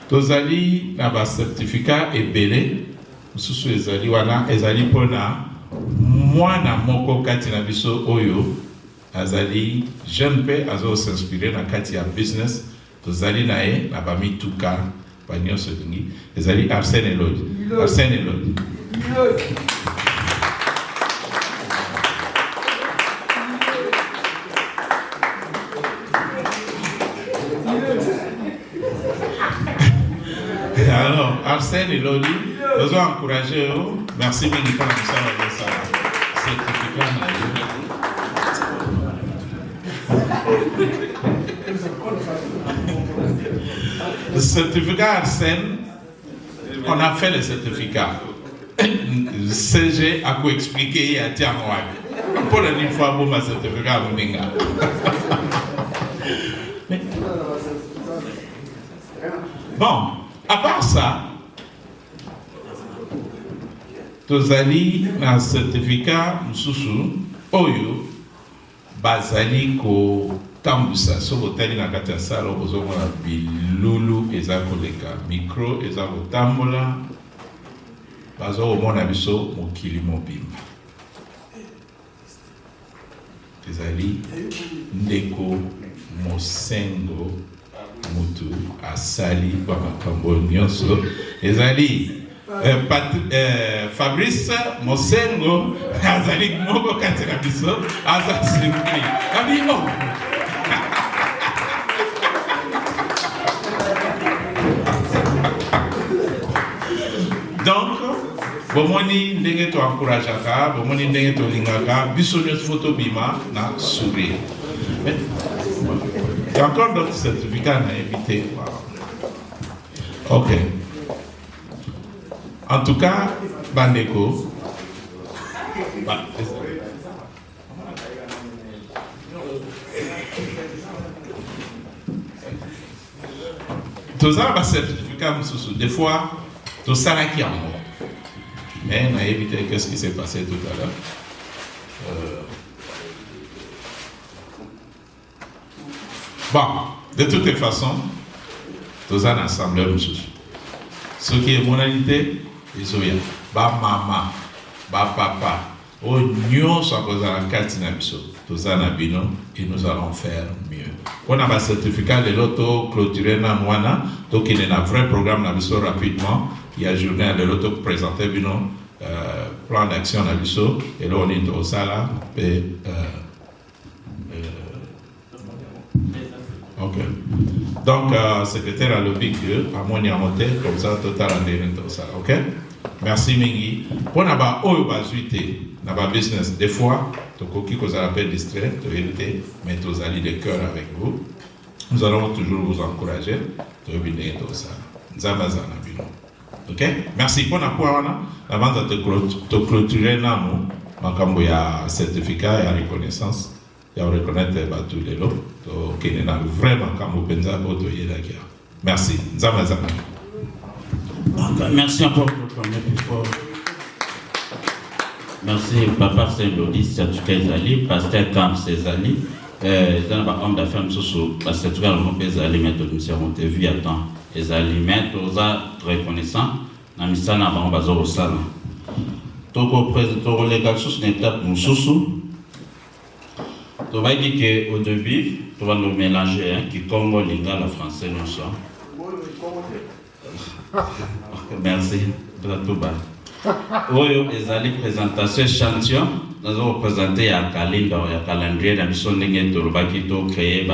Tozali na ba certificat ebele, mususu ezali wana, ezali pona mwana moko katina biso oyo, azali jeune pe azo s'inspirer na kati ya business, tozali na ye, na ba mituka, ba nyonso lingi, ezali Arsène Elodi. Arsène Elodi. Alors, Arsène et Lodi, nous avons encouragé. Merci beaucoup pour ça. Le certificat Arsène, on a fait le certificat. CG a quoi expliquer à Tiamouak. Pour la dernière fois, pour ma certificat à Mouninga. Bon. À part ça, tozali na certificat mususu oyo bazali ko tambusa so botali na kati ya sala bozomona bilulu eza koleka micro eza kotambola bazomona biso mokili mobimba ezali ndeko Mosengo mutu asali kwa makambo nyonso ezali Fabrice Mosengo azali moko kati na biso azasiri abino donc bomoni ndenge to encourageaka bomoni ndenge to lingaka biso nyonso photo bima na sourire. Il y a encore d'autres certificats à éviter. OK. En tout cas, Bandeko. Tous les certificats, des fois, tout ça là qui est en mort. Mais on a évité qu'est-ce qui s'est passé tout à l'heure. Bon, de toutes les façons, tous en assemblée, ce qui est monalité, ils ont dit, ba maman, ba papa, au nyon soit cause à la katina biso, tous en abino, et nous allons faire mieux. On a un certificat de l'auto clôturé dans Mouana, donc il y a un vrai programme dans biso rapidement, il y a journée de l'auto présenté bino, plan d'action dans biso, et là on est au sala, et OK. Donc, secrétaire à l'objet à mon monté comme ça, total en tout ça. OK? Merci, Mingi. Pour n'avoir pas zuité, n'avoir business, des fois, tu as qu'on appelle distrait, tu vérité, mais tu as alliés de cœur avec vous. Nous allons toujours vous encourager. Tu as venir tout ça. Zamazana, OK? Merci. Pour n'avoir avant de te clôturer, nous, il y a certificat et reconnaissance. Il y a reconnaître tous les lots. Donc, il y a vraiment comme vous pensez à votre merci. Zamazana. Merci encore pour le plus fort. Merci, Papa Saint-Lodi, certificat Ezali, Pasteur Camp Ezali. Dans le homme d'affaires, nous certificat Ezali, mais nous avons vu à temps. Ezali, mais nous sommes reconnaissants. Nous avons basé au salon. Donc, au président, les gars, sous une étape, nous sous. Tu vas dire qu'au début, tu vas nous mélanger, hein, qui Congo, Lingala, français, non ça. Merci. Oui, les alliés présentation échantillon, nous avons représenté à calendrier, dans le créé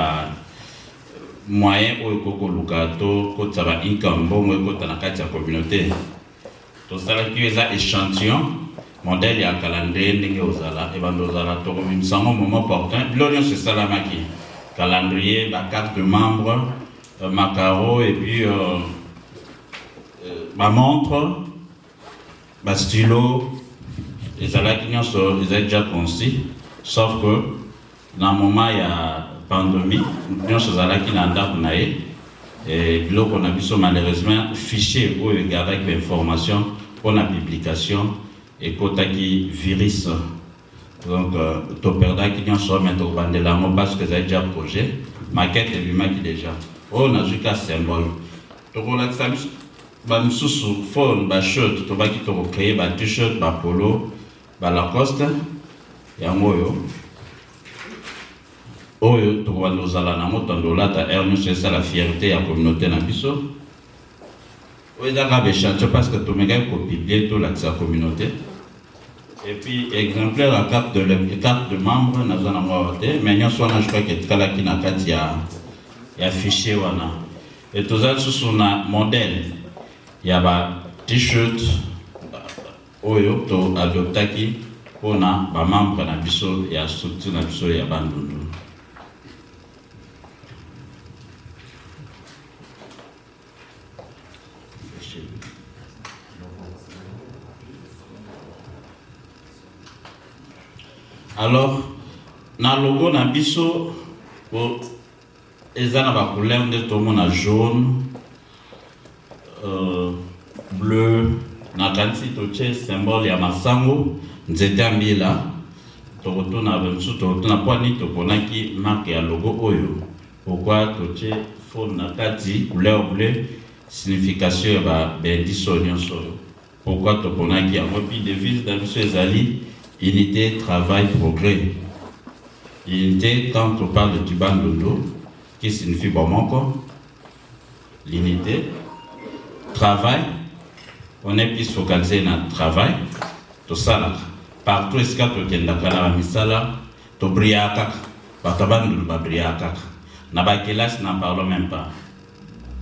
moyen où Kokolukato, Kotaba Inkambo, Kotanakatia communauté. Tout ça qui est un échantillon, modèle et un calendrier, Ningozala, et Bandozala, Tokomim, sans un moment opportun. L'oignon, c'est Salamaki. Calendrier, la carte de membre, macaro, et puis ma montre, ma stylo, les alakinions sont déjà conçus, sauf que dans le moment il y a pandémie, nous sommes alakinions et là on a vu malheureusement fichier où il y a avec l'information pour la publication et côté qui virus. Donc tu perds qui nous sommes maintenant de la parce que c'est déjà projet, maquette et lui qui déjà. On a juste un symbole. Donc on a Bamsusu, phone, shirt, tu vas créer un t-shirt, un polo, un Lacoste, et un moyo. Oyo, tu vas nous aller dans notre endroit, c'est ça la fierté de la communauté dans Bisso. Oui, d'accord, parce que tu me pour publier toute la communauté. Et puis, exemplaire la carte de membre, nous allons voir, mais nous sommes je crois que tu as qui n'a fichier. Et tout ça, c'est un modèle. Il y a un t-shirt oyo to adoptaki pour na ba membre na biso ya structure na biso ya bandundu. Alors na logo na biso pour ezana ba couleur de tout monde jaune, bleu, na kanti toche symbole ya masango nzete ambila tokotuna bensu tokotuna pwani toponaki marque ya logo oyo pourquoi toche fond na kati couleur bleu signification ya ba bendiso nyonso pourquoi toponaki yango puis devise na biso ezali unité travail progrès. Unité quand on parle du bandolo qui signifie bomoko, l'unité travail, on est plus focalisé dans le travail, tout ça là. Partout est-ce que tu es dans la misala, tu brilles à kaka, tu brilles à kaka. N'a pas classe, n'en parlons même pas.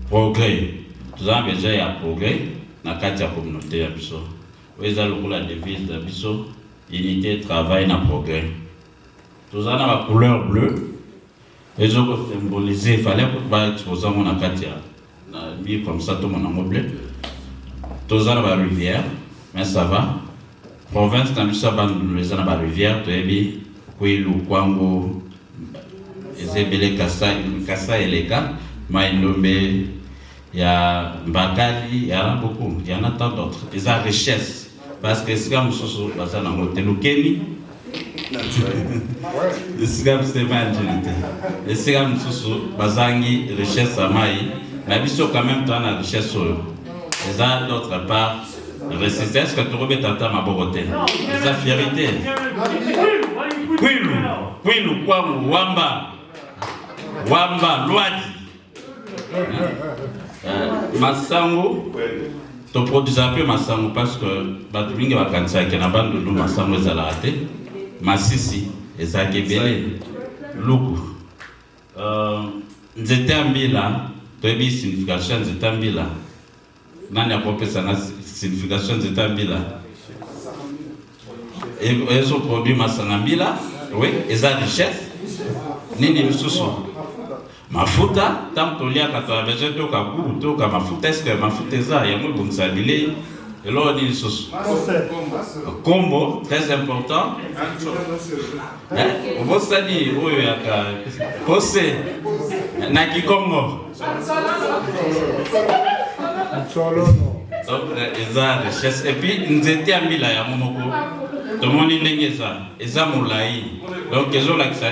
Progrès, tout ça déjà il y a progrès, dans la communauté abisso. Vous avez la devise d'abisso, unité, travail, na progrès. Tout ça dans la couleur bleue, les autres symboliser, il fallait que tu exposer mon akatia. Mis comme ça tout mon amour bleu. Tous dans la rivière, mais ça va. Province dans le saban les dans la rivière, tu es bien. Kouilou, Kwango, Ezebele, Kassa et les cas. Maïnombe, il y a Bakali, il y en a beaucoup, il y en a tant d'autres. Ils ont richesse. Parce que c'est comme ça, c'est un hôtel au Kenya. C'est comme ça, c'est comme ça, Bazangi, richesse à Maï. Mais biso quand même dans la richesse les uns d'autre part résistance que tu remets à ta maboroté les fierté Kwilu Kwamu Wamba Loadi Masango tu produis un peu Masango parce que Batuminga va cancer qui n'a pas de nous Masango les a raté Masisi les a gebelé Luku Nzete Ambila tu as vu signification de Tambila. Nani a propre signification de Tambila. Et ils ont produit Masanambila, oui, ils ont richesse. Nini Misusu. Mafuta, tant que l'ia quand tu as besoin de Kabu, tu as mafuta, est-ce que mafuta est ça? Il y a un bon sabilé. Et là, on dit Misusu. Combo, très important. On va se dire, oui, il y a Kose. Naki Congo. Donc, ils ont richesse. Et puis, nous étions à Mila, à Momoko. Tout le monde est ça. Ils ont Moulaï. Donc, ils ont l'accent.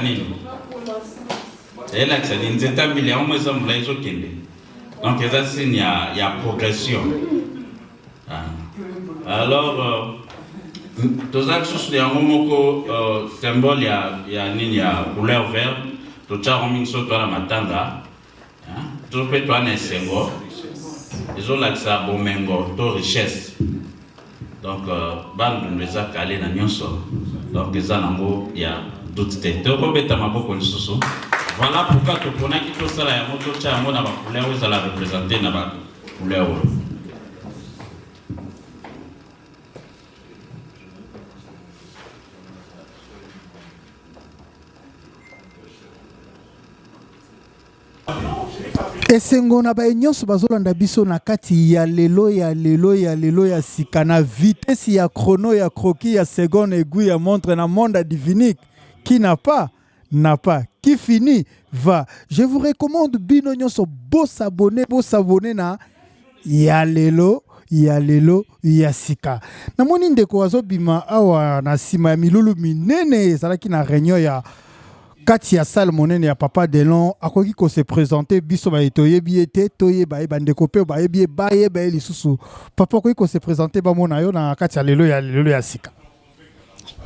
Et l'accent, nous étions à Mila, ils ont Moulaï. Donc, ils ont signe, il y a progression. Alors, Tozak sous les moko symbole ya nini ya couleur vert. Tocha romin so to la matanga. To pe to na sengo. Ils ont l'accès à bomengo, to richesse. Donc bande nous a calé na nyonso. Donc les anango ya doute te. To ko beta maboko lisusu. Voilà pourquoi tu connais qui tout ça la moto cha mona ba couleur ça la représenter na ba couleur. esengo na ba nyonso bazolanda biso na kati ya lelo ya sika na vitesse ya chrono ya croquis ya seconde aiguille ya montre na monde divinique qui n'a pas qui finit va. Je vous recommande bino nyonso bo s'abonner na ya lelo ya sika. Na moni ndeko azobima awa na sima ya milulu minene ezalaki na réunion ya kati ya salle monene ya Papa Delon akoki ko se présenter biso ba etoyebi ete toyeba bandeko pe ba yebi ba lisusu papa akoki ko se présenter ba mona yo na kati ya lelo ya sika.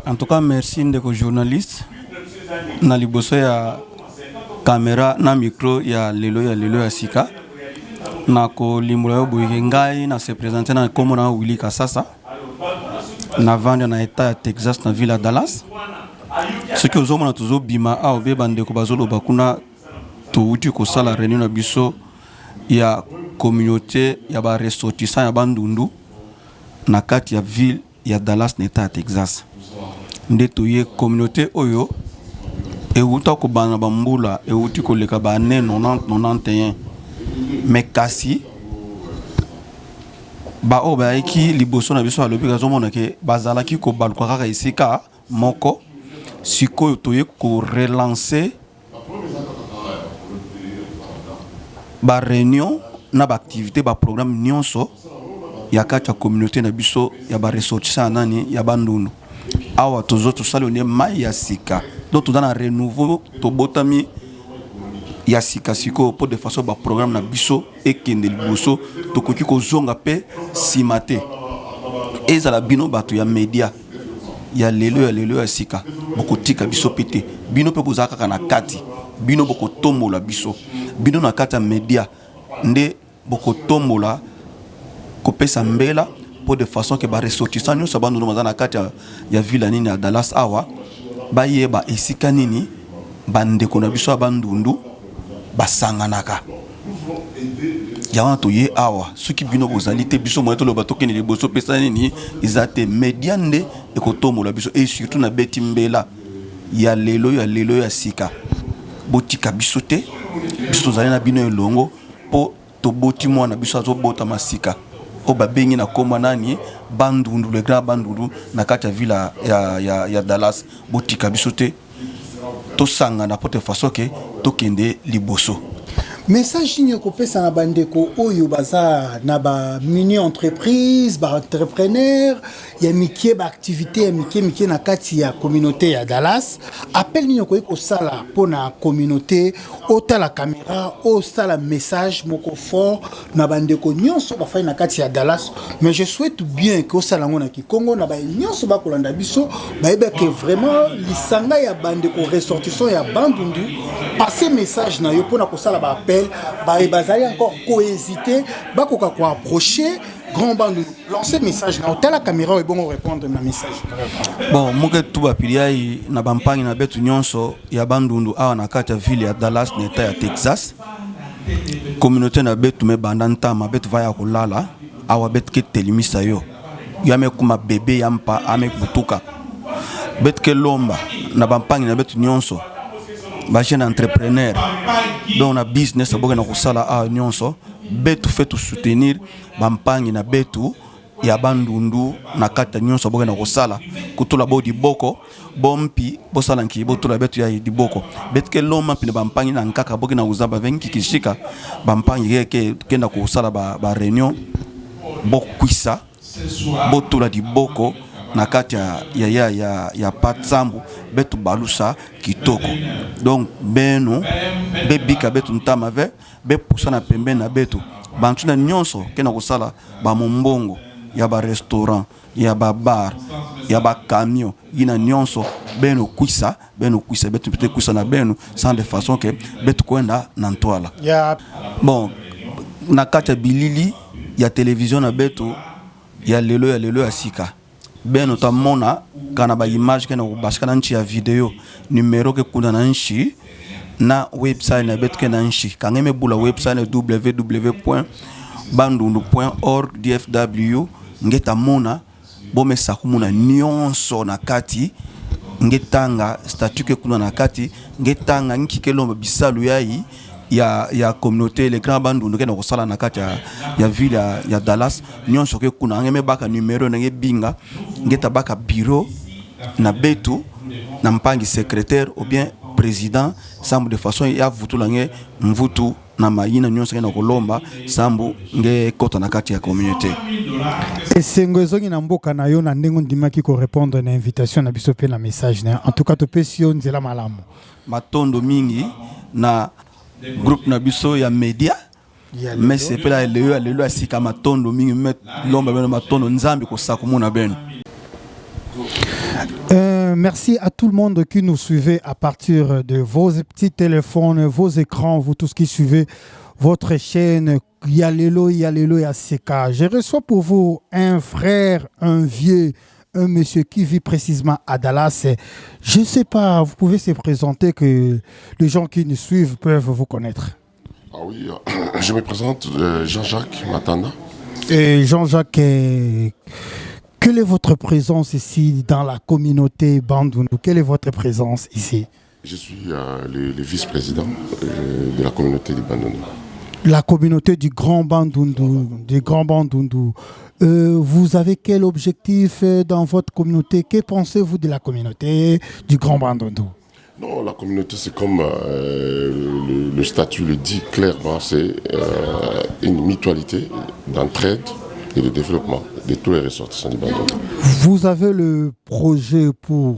En tout cas merci ndeko journaliste na liboso ya caméra na micro ya lelo ya sika na ko limula yo boye ngai na se présenter na komo na Willy Kasasa na vendre na état ya Texas na ville ya Dallas. Ce que nous avons toujours bima a obe bande ko bazolo bakuna to uti ko sala réunion na biso ya communauté ya ba ressortissant ya bandundu na kati ya ville ya Dallas na état Texas. Ndeto ye communauté oyo e uta ko bana bambula e uti ko leka ba ne 90-91 mais kasi ba oba eki liboso na biso alobi ka zomona ke bazala ki ko balko kaka isika moko sikoyo toye ko relancer ba réunion na ba activité ba programme nyonso ya kati ya communauté na biso ya ba ressortissant nani ya bandundu awa tozoto salone mai ya sika donc tozana renouveau to botami ya sika siko pour de façon ba programme na biso ekende liboso tokoki ko zonga pe simate ezala bino bato ya media ya lelo ya sika boko tika biso pete bino pe bozaka kana kati bino boko tombola biso bino na kati ya media nde boko tombola kopesa mbela pour de façon que ba ressortissant nous sabando no mazana kati ya ville nini ya Dallas awa ba yeba esika nini bandeko na biso abandundu basanganaka yawana toye awa soki bino bozali te biso moyeto lo bato kene liboso pesa nini izate media nde ekotomola biso et surtout na beti mbela ya lelo ya sika botika biso te biso zali na bino elongo po to boti mwana biso azobota masika o babengi na koma nani bandundu le grand bandundu na kati ya ville ya Dallas botika biso te to sanga na pote façon ke to kende liboso. Message ni kopesa na bandeko oyo baza na ba mini entreprise ba entrepreneur ya mikie ba activité ya mikie na kati ya communauté ya Dallas appel ni ko sala pona communauté ota la caméra o sala message moko fort na bandeko nyonso ba fai na kati ya Dallas mais je souhaite bien que sala ngona ki Congo na ba nyonso ba kolanda biso ba eba que vraiment lisanga ya bandeko ressortissant ya bandundu passer message na yo pona ko sala ba bazali encore cohésité bakoka ko approcher grand bandu lancer message na hôtel la caméra et bon répondre na message bon moke tu ba piliai na bampangi na betu nyonso ya bandundu awa na kati ya ville ya Dallas na état ya Texas communauté na betu me bandanta ma betu vaya kolala awa betu ke telimisa yo yame kuma bébé yampa ame kutuka betu ke lomba na bampangi na betu nyonso ba jeune entrepreneur donc na business aboka na kusala a nyonso betu fait tout soutenir bampangi na betu ya bandundu na kata nyonso aboka na kusala kutula bodi boko bompi bosala nki botula betu ya di boko betke loma pile bampangi na nkaka aboka na uzaba venki kishika bampangi ke kenda kusala ba réunion bokwisa botula di boko na kati ya patsambu betu balusa kitoko donc beno bebika betu ntama ve be poussa na pembe na betu bantu na nyonso kena kusala ba mombongo ya ba restaurant ya ba bar ya ba camion ina nyonso beno kuisa betu peut kuisa na beno sans de façon que betu kwenda na ntwala bon na kati bilili ya télévision na betu ya lelo ya sika beno tamona kana ba image kana kubashika na nchi ya video numero ke kuna na nchi na website na betu ke na nchi kangeme bula website www.bandundu.org dfw ngeta mona bome sakumuna nyonso na kati ngetanga statut ke kuna na kati ngetanga nkikelo bisalu yayi ya communauté les grands bandundu ke na kosala na kati ya ville ya Dallas nyonso ke kuna ngeme baka numero na binga ngeta baka bureau na betu na mpangi secrétaire ou bien président sambu de façon ya vutu lange mvutu na mayina nyonso na kolomba sambu nge kota na kati ya communauté esengo ezongi na mboka na yo na ndengo ndimaki ko répondre na invitation na biso pe na message na en tout cas to pesi yo nzela malamu matondo mingi na groupe na biso ya media mais c'est pas la lelo asika matondo mingi met lomba beno matondo nzambi ko sakumuna beno. Merci à tout le monde qui nous suivait à partir de vos petits téléphones, vos écrans, vous tous qui suivez votre chaîne Yalelo Yasika. Je reçois pour vous un frère, un vieux, un monsieur qui vit précisément à Dallas. Je ne sais pas, vous pouvez se présenter que les gens qui nous suivent peuvent vous connaître. Ah oui, je me présente, Jean-Jacques Matanda. Et Jean-Jacques, quelle est votre présence ici dans la communauté Bandundu? Quelle est votre présence ici? Je suis le vice-président de la communauté du Bandundu. La communauté du Grand Bandundu, vous avez quel objectif dans votre communauté? Que pensez-vous de la communauté du Grand Bandundu? Non, la communauté, c'est comme le statut le dit clairement, c'est une mutualité d'entraide et de développement de tous les ressortissants du Bandundu. Vous avez le projet pour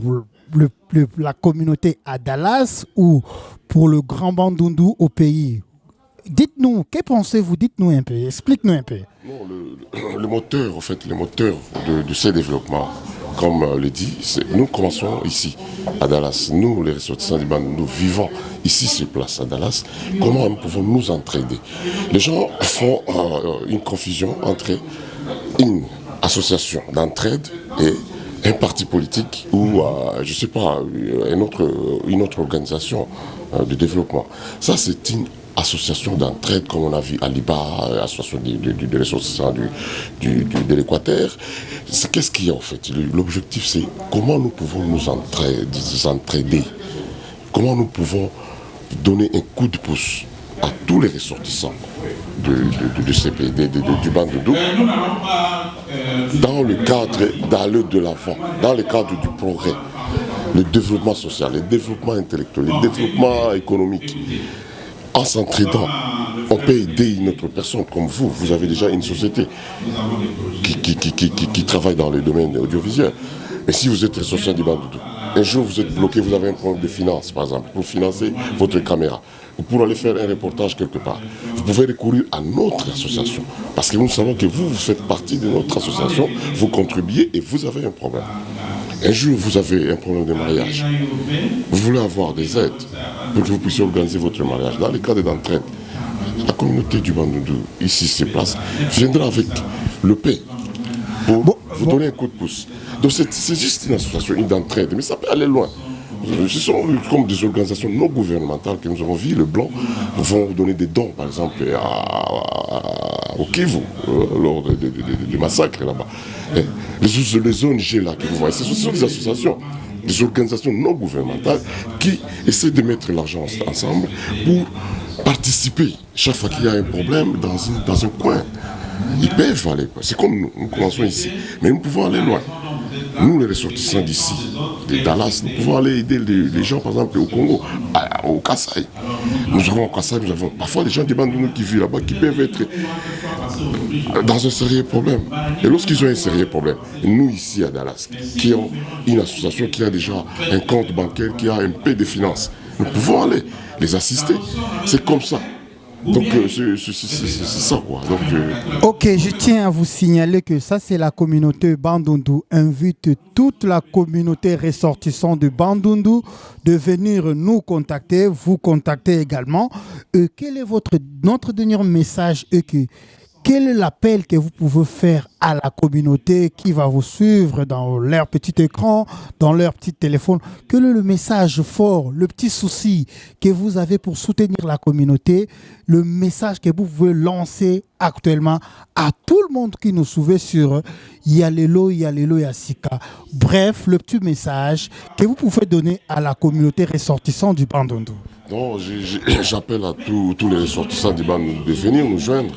la communauté à Dallas ou pour le Grand Bandundu au pays? Dites-nous, que pensez-vous? Dites-nous un peu, explique-nous un peu. Non, le moteur, en fait, le moteur de ces développements, comme le dit, nous commençons ici, à Dallas. Nous, les ressortissants du Bandundu, nous vivons ici sur place, à Dallas. Comment pouvons nous entraider? Les gens font une confusion entre une association d'entraide et un parti politique ou, je ne sais pas, une autre organisation de développement. Ça, c'est une association d'entraide, comme on a vu à Liba, association des ressortissants de l'Équateur. Qu'est-ce qu'il y a en fait? L'objectif, c'est comment nous pouvons nous entraider, comment nous pouvons donner un coup de pouce à tous les ressortissants de ces pays, du Bandundu, dans le cadre d'aller de l'avant, dans le cadre du progrès, le développement social, le développement intellectuel, le développement économique. En s'entraidant, on peut aider une autre personne comme vous. Vous avez déjà une société qui travaille dans le domaine audiovisuel. Et si vous êtes ressortissant du Bandundu, un jour vous êtes bloqué, vous avez un problème de finance, par exemple, pour financer votre caméra, ou pour aller faire un reportage quelque part. Vous pouvez recourir à notre association. Parce que nous savons que vous faites partie de notre association, vous contribuez et vous avez un problème. Un jour, vous avez un problème de mariage. Vous voulez avoir des aides pour que vous puissiez organiser votre mariage. Dans les cas d'entraide, la communauté du Bandundu, ici, sur place, viendra avec le paix pour vous donner un coup de pouce. Donc c'est juste une association, une d'entraide, mais ça peut aller loin. Ce sont comme des organisations non gouvernementales que nous avons vues. Le Blanc vont donner des dons, par exemple, au Kivu, lors des massacres là-bas. Les ONG là que vous voyez, ce sont des associations, des organisations non gouvernementales qui essaient de mettre l'argent ensemble pour participer chaque fois qu'il y a un problème dans un coin. Ils peuvent aller. C'est comme nous commençons ici, mais nous pouvons aller loin. Nous, les ressortissants d'ici, de Dallas, nous pouvons aller aider les gens, par exemple, au Congo, au Kasaï. Nous avons au Kasaï, nous avons parfois des gens des Bandundu qui vivent là-bas, qui peuvent être dans un sérieux problème. Et lorsqu'ils ont un sérieux problème, nous ici à Dallas, qui avons une association qui a déjà un compte bancaire, qui a un peu de finances, nous pouvons aller les assister. C'est comme ça. Donc c'est ça quoi. Donc, Ok, je tiens à vous signaler que ça c'est la communauté Bandundu. Invite toute la communauté ressortissante de Bandundu de venir nous contacter, vous contacter également. Quel est notre dernier message quel est l'appel que vous pouvez faire à la communauté qui va vous suivre dans leur petit écran, dans leur petit téléphone? Quel est le message fort, le petit souci que vous avez pour soutenir la communauté, le message que vous pouvez lancer actuellement à tout le monde qui nous suit sur Yalelo Yasika? Bref, le petit message que vous pouvez donner à la communauté ressortissante du Bandundu. Non, j'appelle à tous les ressortissants du Bandundu de venir nous joindre.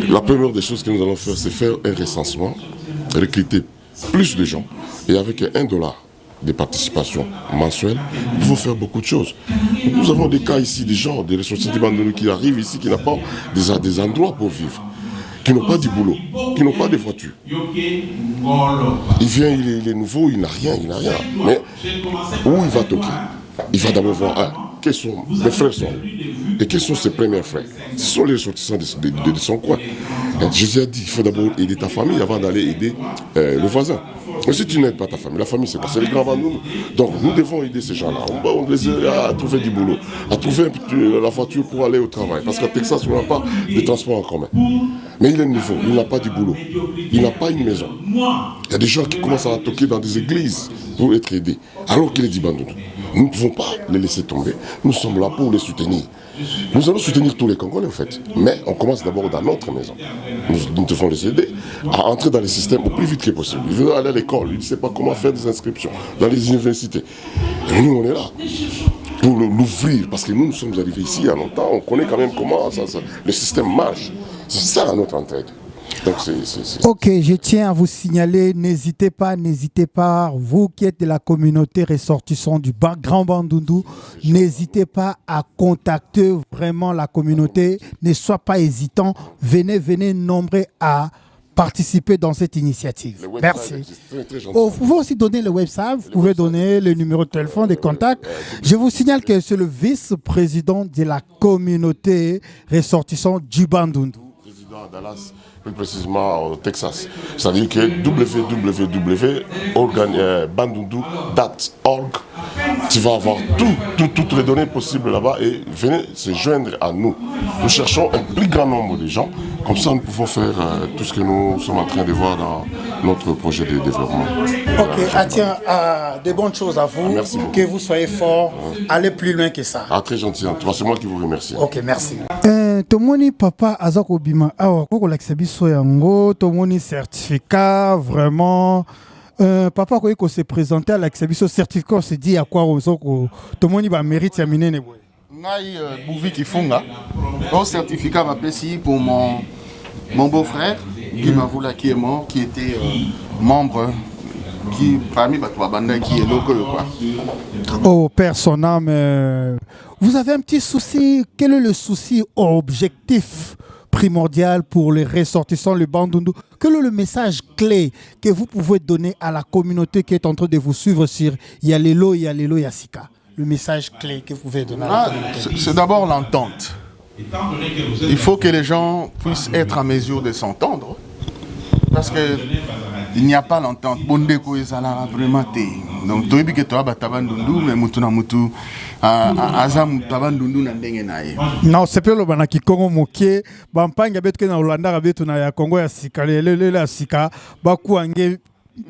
La première des choses que nous allons faire, c'est faire un recensement, recruter plus de gens. Et avec $1 de participation mensuelle, nous pouvons faire beaucoup de choses. Nous avons des cas ici, des gens, des ressortissants du Bandundu qui arrivent ici, qui n'ont pas des endroits pour vivre, qui n'ont pas du boulot, qui n'ont pas de voiture. Il vient, il est nouveau, il n'a rien. Mais où il va toquer? Il va d'abord voir quels sont mes frères sont et quels sont ses premiers frères. Ce sont les ressortissants de son coin. Jésus a dit, il faut d'abord aider ta famille avant d'aller aider le voisin. Mais si tu n'aides pas ta famille, la famille c'est quoi? C'est les grands nous. Donc nous devons aider ces gens-là. On les aide à trouver du boulot, à trouver la voiture pour aller au travail. Parce qu'à Texas, on n'a pas de transport en commun. Mais il est nouveau, il n'a pas du boulot. Il n'a pas une maison. Il y a des gens qui commencent à toquer dans des églises pour être aidés. Alors qu'il est dit Bandundu. Nous ne pouvons pas les laisser tomber. Nous sommes là pour les soutenir. Nous allons soutenir tous les Congolais en fait. Mais on commence d'abord dans notre maison. Nous devons les aider à entrer dans les systèmes au plus vite que possible. Il veut aller à l'école, il ne sait pas comment faire des inscriptions dans les universités. Et nous on est là pour l'ouvrir. Parce que nous sommes arrivés ici il y a longtemps. On connaît quand même comment le système marche. C'est ça notre entraide. Donc Ok, je tiens à vous signaler, n'hésitez pas, vous qui êtes de la communauté ressortissante du Grand Bandundu, n'hésitez pas à contacter vraiment la communauté, ne soyez pas hésitant, venez nombreux à participer dans cette initiative. Merci. Vous pouvez aussi donner le website, vous pouvez donner le numéro de téléphone, des contacts. Je vous signale que c'est le vice-président de la communauté ressortissante du Bandundu. Président à Dallas, plus précisément au Texas. C'est-à-dire que www.bandundu.org, tu vas avoir toutes les données possibles là-bas et venez se joindre à nous. Nous cherchons un plus grand nombre de gens, comme ça nous pouvons faire tout ce que nous sommes en train de voir dans notre projet de développement. Ok, tiens, des bonnes choses à vous, merci beaucoup. Que vous soyez forts, allez plus loin que ça. Très gentil, c'est moi qui vous remercie. Ok, merci. Tomoni papa azako bima awa koko lakisa biso yango tomoni certificat vraiment papa ko se présenter à lakisa biso certificat se dit à quoi ozoko tomoni ba mérite ya minene boy ngai Bouvi Kifunga un certificat m'a payé pour mon beau-frère Guy Mavula qui est mort, qui était membre qui parmi Batouabanda qui est local quoi. Oh père son âme, vous avez un petit souci. Quel est le souci objectif primordial pour les ressortissants, le Bandundu? Quel est le message clé que vous pouvez donner à la communauté qui est en train de vous suivre sur Yalelo Yasika? Le message clé que vous pouvez donner à la communauté. C'est d'abord l'entente. Il faut que les gens puissent être en mesure de s'entendre. Parce que il n'y a pas l'entente. Bondeko ezala vraiment té. Donc toyebi ke to Bandundu mais mutu na mutu azam Bandundu na ndenge na ye. Non, c'est pas le banaki Congo moké, bampanga betu na Holanda betu na ya Congo ya sika le la sika baku ange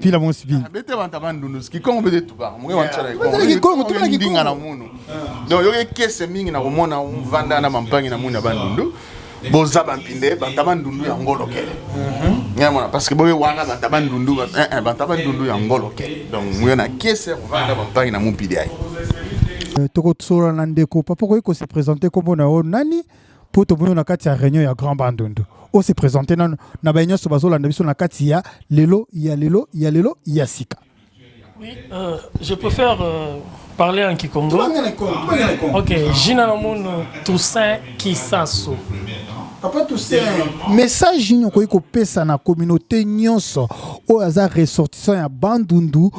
pila mosibi. Bete Bandundu ski Congo bete tuba. Mo wantsala Congo. Congo ndinga na munu. Donc yoke kese mingi na komona vanda na mampangi na muna Bandundu. Boza bampinde Bandundu ya ngolo kele. Parce que boye wanga Bandundu ya ngolo kele. Donc moi na kese vanda mampangi na mupidi ai. Toko tsora na ndeko papa ko se présenter comme na nani pour to na kati ya réunion ya Grand Bandundu. O se présenter na baña so bazola na biso na kati ya lelo yasika. Oui, je préfère parler en Kikongo. Ok, Jina Namoun Toussaint Kisasu. Papa Toussaint, message nous ko pesa na communauté nyonso o aza ressortissant ya Bandundu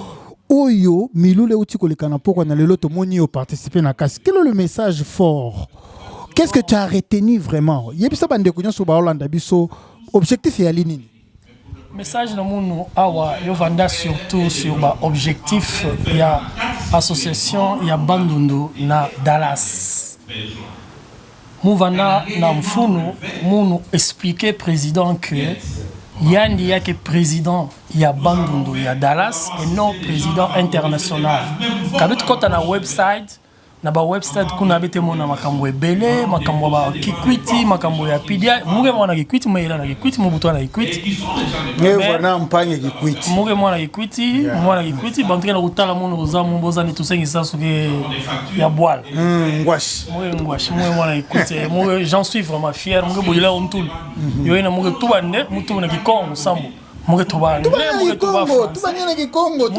oyo milule uti kolekana poko na lelo to moni o participer na kasi. Quel est le message fort Qu'est-ce que tu as retenu vraiment? Yebisa bande konyo so ba Hollande biso objectif ya linini. Message na munu awa yo vanda surtout sur ba objectif ya association ya Bandundu na Dallas. Mouvana na mfunu munu expliquer président que Yandi yake président ya Bandundu ya Dallas et non président international. Kabit kota na website na ba website kuna bete mona makambo ebele makambo ba kikwiti makambo ya PDI muge mwana kikwiti mweila na kikwiti mubuto na kikwiti ngewe na mpanye kikwiti muge mwana kikwiti bantu na kutala muno uzamu mboza ni tusengi sasu ke ya boile ngwashi muge mwana kikwiti muge j'en suis vraiment fier muge boyela ontul yo ina muge tubande mutu na kikongo sambo muge tubande muge Kikongo tubanyana Kikongo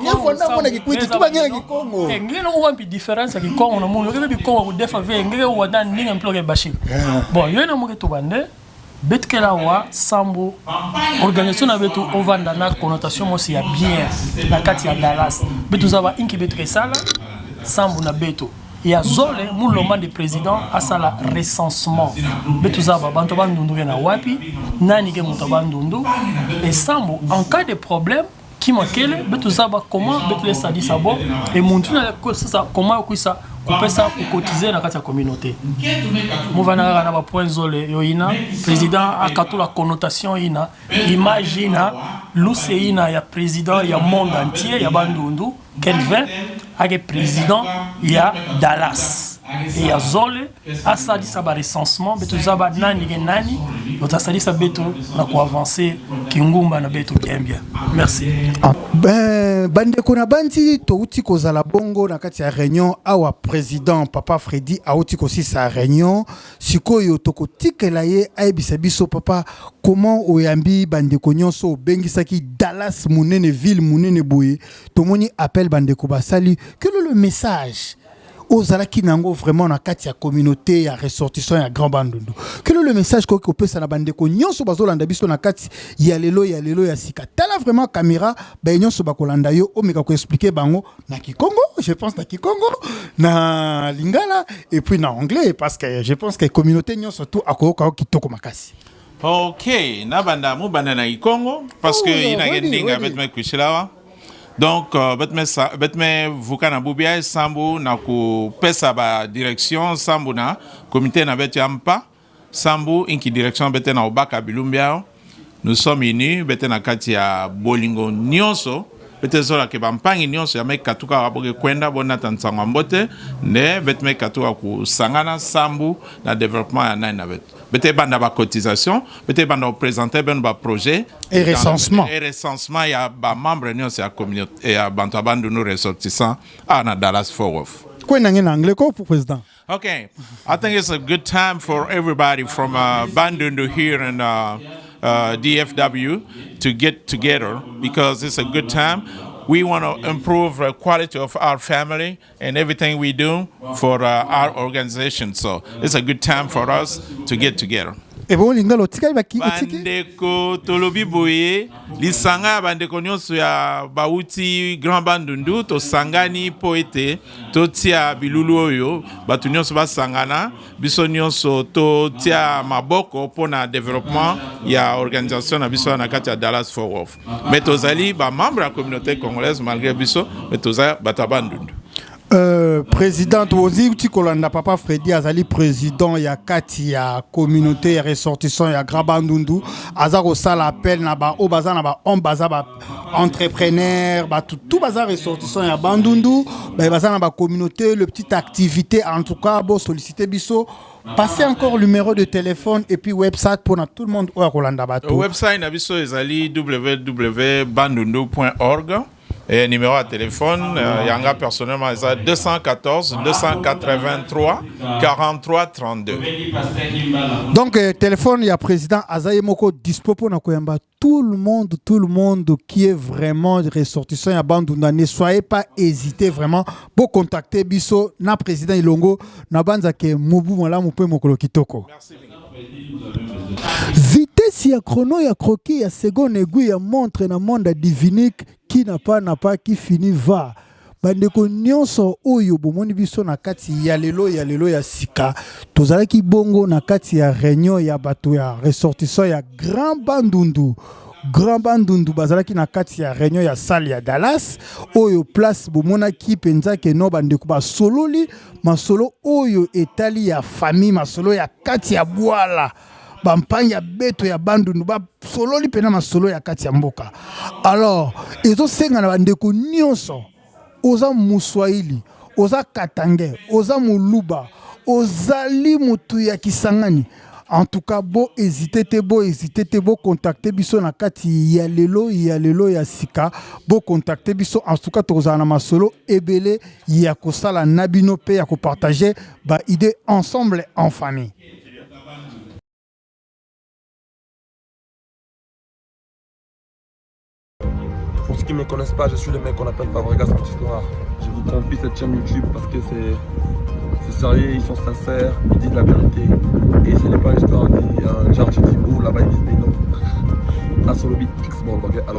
nyefo na mona kikwiti tubanyana Kikongo ngene uwa mpi difference ya Kikongo na muno ngebe Kikongo ku defa ve ngebe wada ndinga mploke bashik bon yo na muge tubande betkela wa sambo organisation na betu ovanda na connotation mosi ya bien na kati ya Dallas betu zaba incubateur sala sambo na betu ya zole muloma de président asala recensement betu zaba bantu bandundu na wapi nani ke mutu bandundu et sambo en cas de problème qui makele betu zaba comment betu les sadi sabo et muntu na ça comment kuisa kupesa kukotiser na kati ya communauté muvana na ba point zole yoina président akatula connotation ina image ina luseina ya président ya monde entier ya bandundu Kelvin ake président ya Dallas et ya zole asadi sa ba recensement betu zaba nani ke nani yotasadi sa betu na ko avancer kingumba na betu bien merci bande kona bandi to uti kozala bongo na kati ya réunion awa président papa Freddy auti ko si sa réunion sikoyo to kotikela ye ayebisa biso papa comment oyambi bande konyonso bengisaki Dallas munene ville munene boye to moni appel bande ko basali quel est le message ozalaki nango vraiment na kati ya communauté ya ressortissant ya Grand Bandundu quel est le message ko pesa na bande ko nyonso bazolanda biso na kati ya lelo ya sika tala vraiment caméra ba nyonso bakolanda yo omeka ko expliquer bango na Kikongo je pense na Kikongo na Lingala et puis na anglais parce que je pense que communauté nyonso tout akoka kitoko makasi. OK na banda mu banda na Kikongo parce que ina gendinga avec me kushirawa. Donc, betme vukana bubia sambu na ku pesa ba direction sambu na comité na beti ampa sambu inki direction bete na obaka bilumbia nous sommes unis bete na kati ya bolingo nyonso bete zola ke bampangi nyonso ya meka tuka waboge kwenda bona tantsangwa mbote ne betme katuka ku sangana sambu na développement ya nai na bete bete banda ba cotisation bete banda présenter ben ba projet et recensement il y a des membres de la communauté et à Bantabandu nous ressortissants à Dallas Fort Worth. Quoi en anglais pour président? Okay, I think it's a good time for everybody from Bandundu here in DFW to get together because it's a good time. We want to improve the quality of our family and everything we do for our organization. So it's a good time for us to get together. Bandeko tolobi boye lisanga bandeko nyonso ya bauti Grand Bandundu to sangani poete to tia bilulu oyo batu nyonso basangana biso nyonso to tia maboko pona développement ya organisation na biso na kati ya Dallas Fort Worth. Mais tozali ba membre la communauté congolaise malgré biso mais tozali batabandundu. Président Ozi Kolanda papa Freddy azali président ya kati ya communauté ya ressortissant ya Grand Bandundu azako sala appel na ba o baza na ba on baza ba entrepreneur ba tout baza ressortissant ya Bandundu ba baza na ba communauté le petite activité en tout cas bo solliciter biso. Passez encore le numéro de téléphone et puis website pour tout le monde au Kolanda bato. Website na biso ezali www.bandundu.org. Et numéro à téléphone, Yanga personnellement, c'est 214 283 43 32. Donc, téléphone, il y a président Azaye Moko dispo pour Nakoyamba. Tout le monde qui est vraiment ressortissant à Bandunda, ne soyez pas hésité vraiment pour contacter Bisso, na président Ilongo, na banza ke mubu mala mupe mokolo kitoko. Merci. Vitesse ya chrono ya croquis ya seconde aiguille ya montre na monde divinique qui n'a pas qui finit va. bandeko nyonso oyo bomoni biso na kati ya lelo ya sika tozalaki bongo na kati ya réunion ya bato ya ressortissant ya Grand Bandundu bazalaki na kati ya réunion ya salle ya Dallas oyo place bomonaki penza ke no bandeko basololi masolo oyo etali ya famille masolo ya kati ya bwala bampanya ya beto ya Bandundu basololi pena masolo ya kati ya mboka. Alors ezosenga na bandeko nyonso oza Muswahili oza Katange oza Muluba ozali mutu ya Kisangani. En tout cas, hésitez te contacter biso na kati ya lelo ya sika, contacter biso en tout cas tozana masolo ebele ya kosala nabino pe ya ko partager ba idée ensemble en famille. Pour ceux qui ne me connaissent pas, je suis le mec qu'on appelle Fabregas Métis Noir. Je vous confie cette chaîne YouTube parce que c'est sérieux, ils sont sincères, ils disent la vérité. Et ce n'est pas l'histoire d'un genre tu dis oh là-bas ils disent mais non. Là sur le beat X-Ball, ok. Alors,